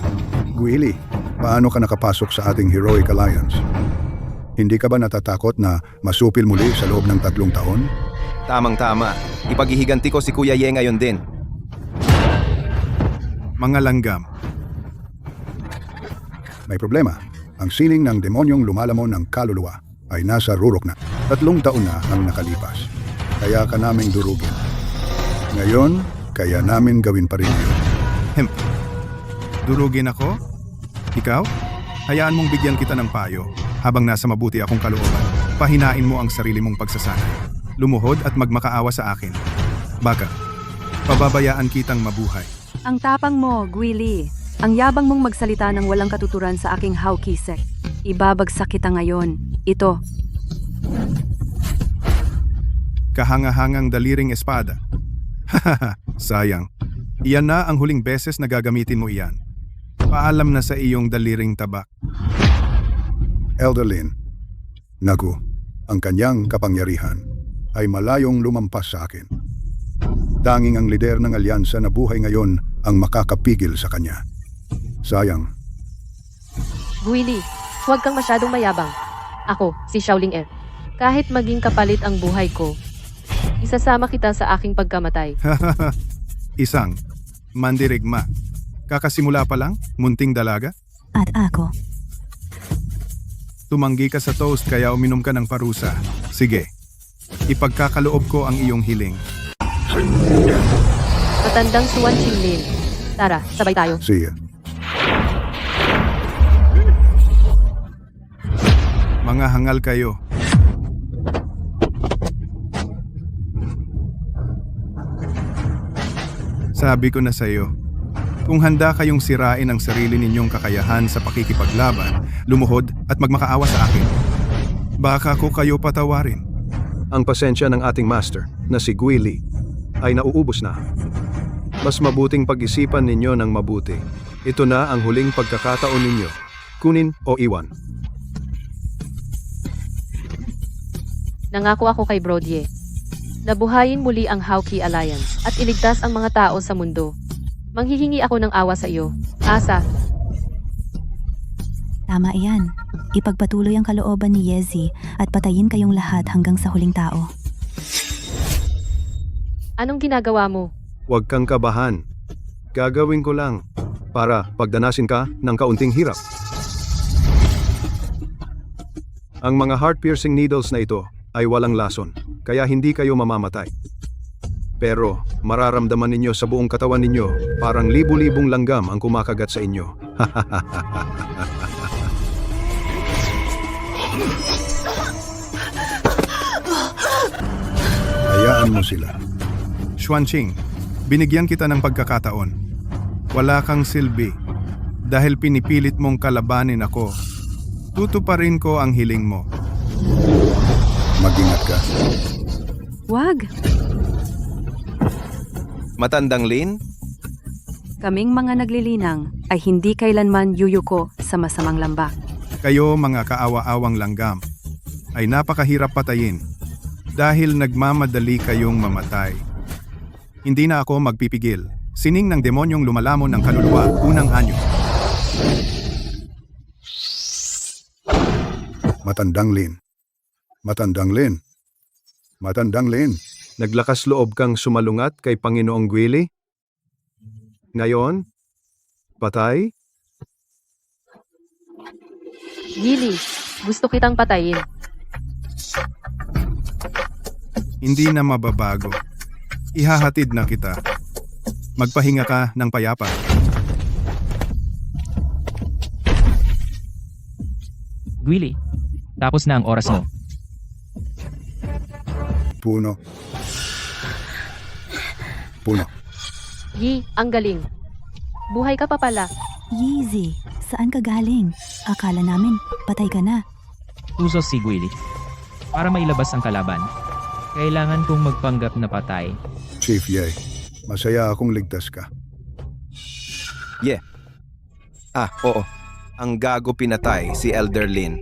Guili, paano ka nakapasok sa ating Heroic Alliance? Hindi ka ba natatakot na masupil muli sa loob ng 3 taon? Tamang-tama. Ipaghihiganti ko si Kuya Ye ngayon din. Mga langgam. May problema. Ang sining ng demonyong lumalamon ng kaluluwa ay nasa rurok na. 3 taon na ang nakalipas. Kaya ka naming durugin. Ngayon, kaya namin gawin pa rin yun. Durugin ako? Ikaw? Hayaan mong bigyan kita ng payo habang nasa mabuti akong kalooban. Pahinain mo ang sarili mong pagsasanay. Lumuhod at magmakaawa sa akin. Baka, pababayaan kitang mabuhay. Ang tapang mo, Guili. Ang yabang mong magsalita ng walang katuturan sa aking Hauki sect. Ibabagsak kita ngayon. Ito. Kahanga-hangang daliring espada. Hahaha, sayang. Iyan na ang huling beses na gagamitin mo iyan. Paalam na sa iyong daliring tabak. Elderlin, Nagu, ang kanyang kapangyarihan ay malayong lumampas sa akin. Tanging ang lider ng alyansa na buhay ngayon ang makakapigil sa kanya. Sayang. Guili, huwag kang masyadong mayabang. Ako, si Xiaoling Er. Kahit maging kapalit ang buhay ko, isasama kita sa aking pagkamatay. Isang mandirigma. Kakasimula pa lang, munting dalaga. At ako, Tumanggi ka sa toast kaya uminom ka ng parusa. Sige, ipagkakaloob ko ang iyong hiling. Matandang Suan Qinglin. Tara, sabay tayo. See ya. Mga hangal kayo. Sabi ko na sa iyo, kung handa kayong sirain ang sarili ninyong kakayahan sa pakikipaglaban, lumuhod at magmakaawa sa akin, baka ko kayo patawarin. Ang pasensya ng ating master na si Guili ay nauubos na. Mas mabuting pag-isipan ninyo ng mabuti. Ito na ang huling pagkakataon ninyo. Kunin o iwan. Nangako ako kay Brodie. Nabuhayin muli ang Hauki Alliance at iligtas ang mga tao sa mundo. Manghihingi ako ng awa sa iyo. Asa, tama iyan. Ipagpatuloy ang kalooban ni Yezi at patayin kayong lahat hanggang sa huling tao. anong ginagawa mo? Huwag kang kabahan. Gagawin ko lang para pagdanasin ka ng kaunting hirap. Ang mga heart-piercing needles na ito ay walang lason, kaya hindi kayo mamamatay. Pero mararamdaman ninyo sa buong katawan ninyo parang libu-libong langgam ang kumakagat sa inyo. Hayaan mo sila. Xuanqing, binigyan kita ng pagkakataon. Wala kang silbi. Dahil pinipilit mong kalabanin ako, tutuparin ko ang hiling mo. Mag-ingat ka. Wag! Matandang Lin, Kaming mga naglilinang ay hindi kailanman yuyuko sa masamang lambak. Kayo mga kaawa-awang langgam ay napakahirap patayin dahil nagmamadali kayong mamatay. Hindi na ako magpipigil. Sining ng demonyong lumalamon ng kaluluwa, unang anyo. Matandang Lin. Matandang Lin. Matandang Lin. Naglakas loob kang sumalungat kay Panginoong Gwili? Ngayon, patay? Gili, gusto kitang patayin. Hindi na mababago. Ihahatid na kita. Magpahinga ka ng payapa. Gwili, tapos na ang oras mo. Puno. Puno. Yi, ang galing. Buhay ka pa pala. Yeezy, saan ka galing? Akala namin, patay ka na. Usos si Gwili. Para mailabas ang kalaban, kailangan kong magpanggap na patay. Chief Ye, masaya akong ligtas ka. oo. Ang gago pinatay si Elder Lin.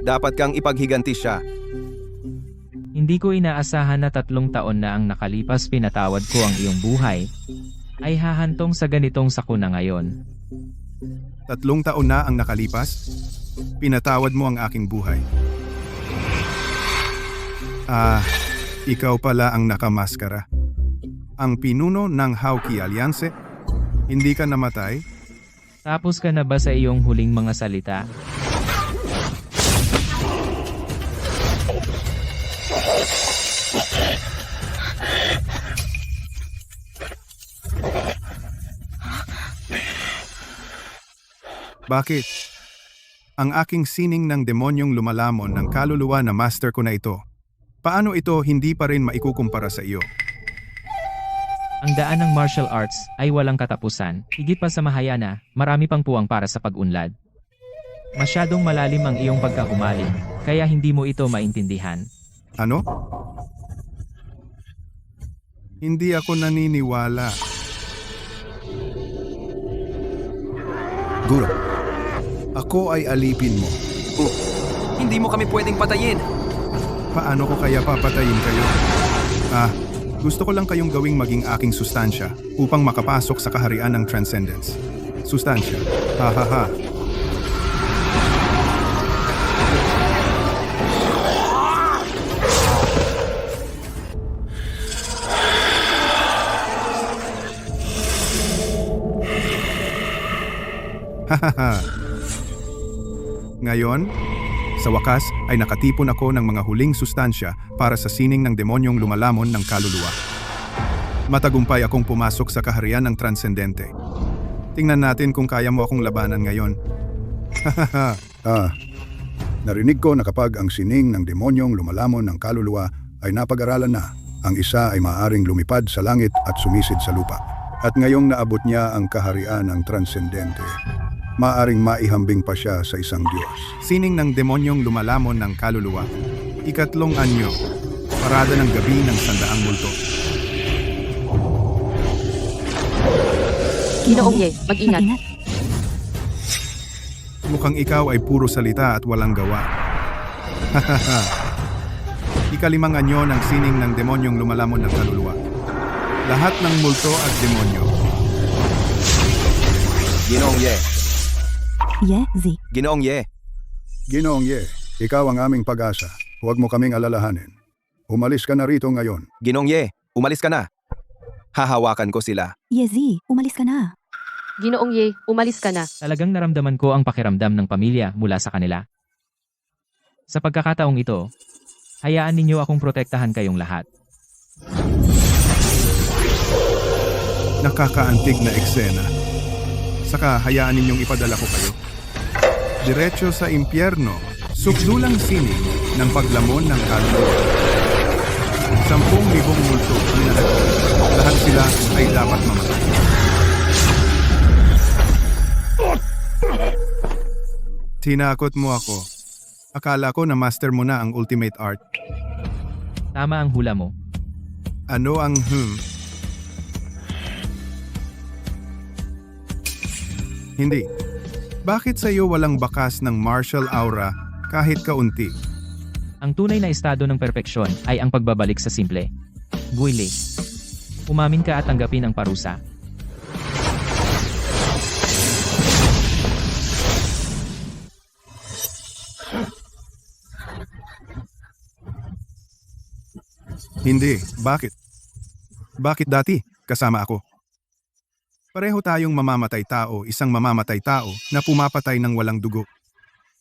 Dapat kang ipaghiganti siya. Hindi ko inaasahan na 3 taon na ang nakalipas pinatawad ko ang iyong buhay, ay hahantong sa ganitong sakuna ngayon. 3 taon na ang nakalipas, pinatawad mo ang aking buhay. Ikaw pala ang nakamaskara. Ang pinuno ng Hauki Alliance, hindi ka namatay? Tapos ka na ba sa iyong huling mga salita? Bakit? Ang aking sining ng demonyong lumalamon ng kaluluwa na master ko na ito. Paano ito hindi pa rin maikukumpara sa iyo? Ang daan ng martial arts ay walang katapusan. Higit pa sa Mahayana, marami pang puwang para sa pag-unlad. Masyadong malalim ang iyong pagkahumaling, kaya hindi mo ito maintindihan. Ano? Hindi ako naniniwala. Guro, ako ay alipin mo. Hindi mo kami pwedeng patayin. Paano ko kaya papatayin kayo? Gusto ko lang kayong gawing maging aking sustansya upang makapasok sa kaharian ng Transcendence. Sustansya. Ha ha ha. Hahaha. Ngayon, sa wakas ay nakatipon ako ng mga huling sustansya para sa sining ng demonyong lumalamon ng kaluluwa. Matagumpay akong pumasok sa kaharian ng Transcendente. Tingnan natin kung kaya mo akong labanan ngayon. Narinig ko na kapag ang sining ng demonyong lumalamon ng kaluluwa ay napag-aralan na, ang isa ay maaaring lumipad sa langit at sumisid sa lupa. At ngayong naabot niya ang kaharian ng Transcendente, maaring maihambing pa siya sa isang Diyos. Sining ng demonyong lumalamon ng kaluluwa. 3 anyo. Parada ng gabi ng 100 multo. Ginoong Ye, mag-ingat. Mukhang ikaw ay puro salita at walang gawa. 5 anyo ng sining ng demonyong lumalamon ng kaluluwa. Lahat ng multo at demonyo. Ginoong Ye, Yeezy, Ginoong Ye. Ginoong Ye, ikaw ang aming pag-asa. Huwag mo kaming alalahanin. Umalis ka na rito ngayon. Ginoong Ye, umalis ka na. Hahawakan ko sila. Yeezy, umalis ka na. Ginoong Ye, umalis ka na. Talagang naramdaman ko ang pakiramdam ng pamilya mula sa kanila. Sa pagkakataong ito, hayaan ninyo akong protektahan kayong lahat. Nakakaantig na eksena. Saka hayaan ninyong ipadala ko kayo. Diretso sa impyerno. Sukdulang sining ng paglamon ng kaluluwa. 10,000 multo ang nalagay. Lahat sila ay dapat mamatay. Tinakot mo ako. Akala ko na master mo na ang ultimate art. Tama ang hula mo. Ano ang Hindi. Bakit sa iyo walang bakas ng martial aura kahit kaunti? Ang tunay na estado ng perpeksyon ay ang pagbabalik sa simple. Guile. Umamin ka at tanggapin ang parusa. Hindi. Bakit? Bakit dati kasama ako? Pareho tayong mamamatay tao, isang mamamatay tao na pumapatay ng walang dugo.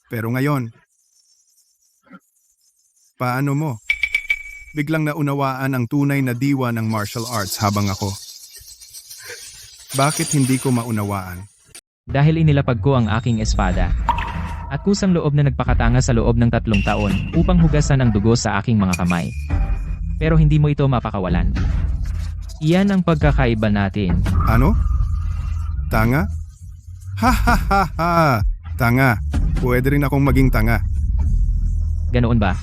Pero ngayon, paano mo? Biglang naunawaan ang tunay na diwa ng martial arts habang ako. Bakit hindi ko maunawaan? Dahil inilapag ko ang aking espada. At kusang loob na nagpakatanga sa loob ng 3 taon upang hugasan ang dugo sa aking mga kamay. Pero hindi mo ito mapakawalan. Iyan ang pagkakaiba natin. Ano? Tanga? Ha ha ha ha! Tanga. Pwede rin akong maging tanga. Ganoon ba?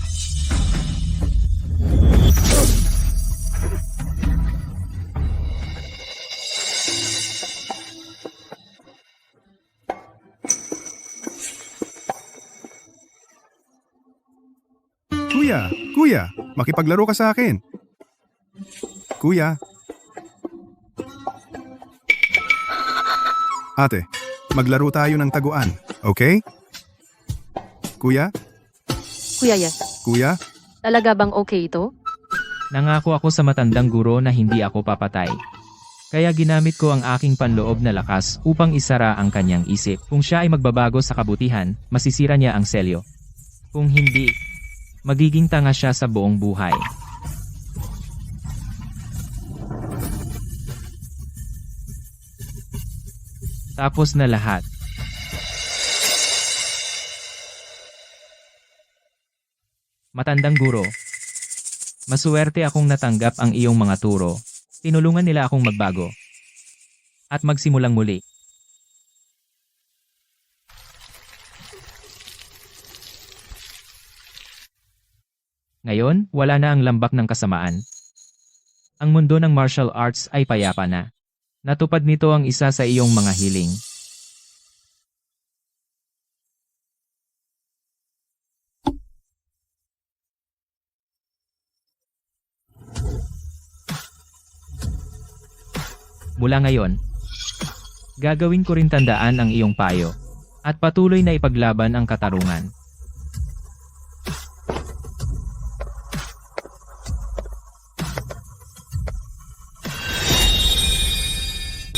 Kuya, makipaglaro ka sa akin. Kuya. Ate, maglaro tayo ng taguan, okay? Kuya? Kuya Yes, Kuya? talaga bang okay ito? Nangako ako sa matandang guro na hindi ako papatay. Kaya ginamit ko ang aking panloob na lakas upang isara ang kanyang isip. Kung siya ay magbabago sa kabutihan, masisira niya ang selyo. Kung hindi, magiging tanga siya sa buong buhay. Tapos na lahat. Matandang guro, masuwerte akong natanggap ang iyong mga turo. Tinulungan nila akong magbago at magsimulang muli. Ngayon, wala na ang lambak ng kasamaan. Ang mundo ng martial arts ay payapa na. Natupad nito ang isa sa iyong mga hiling. Mula ngayon, gagawin ko rin tandaan ang iyong payo at patuloy na ipaglaban ang katarungan.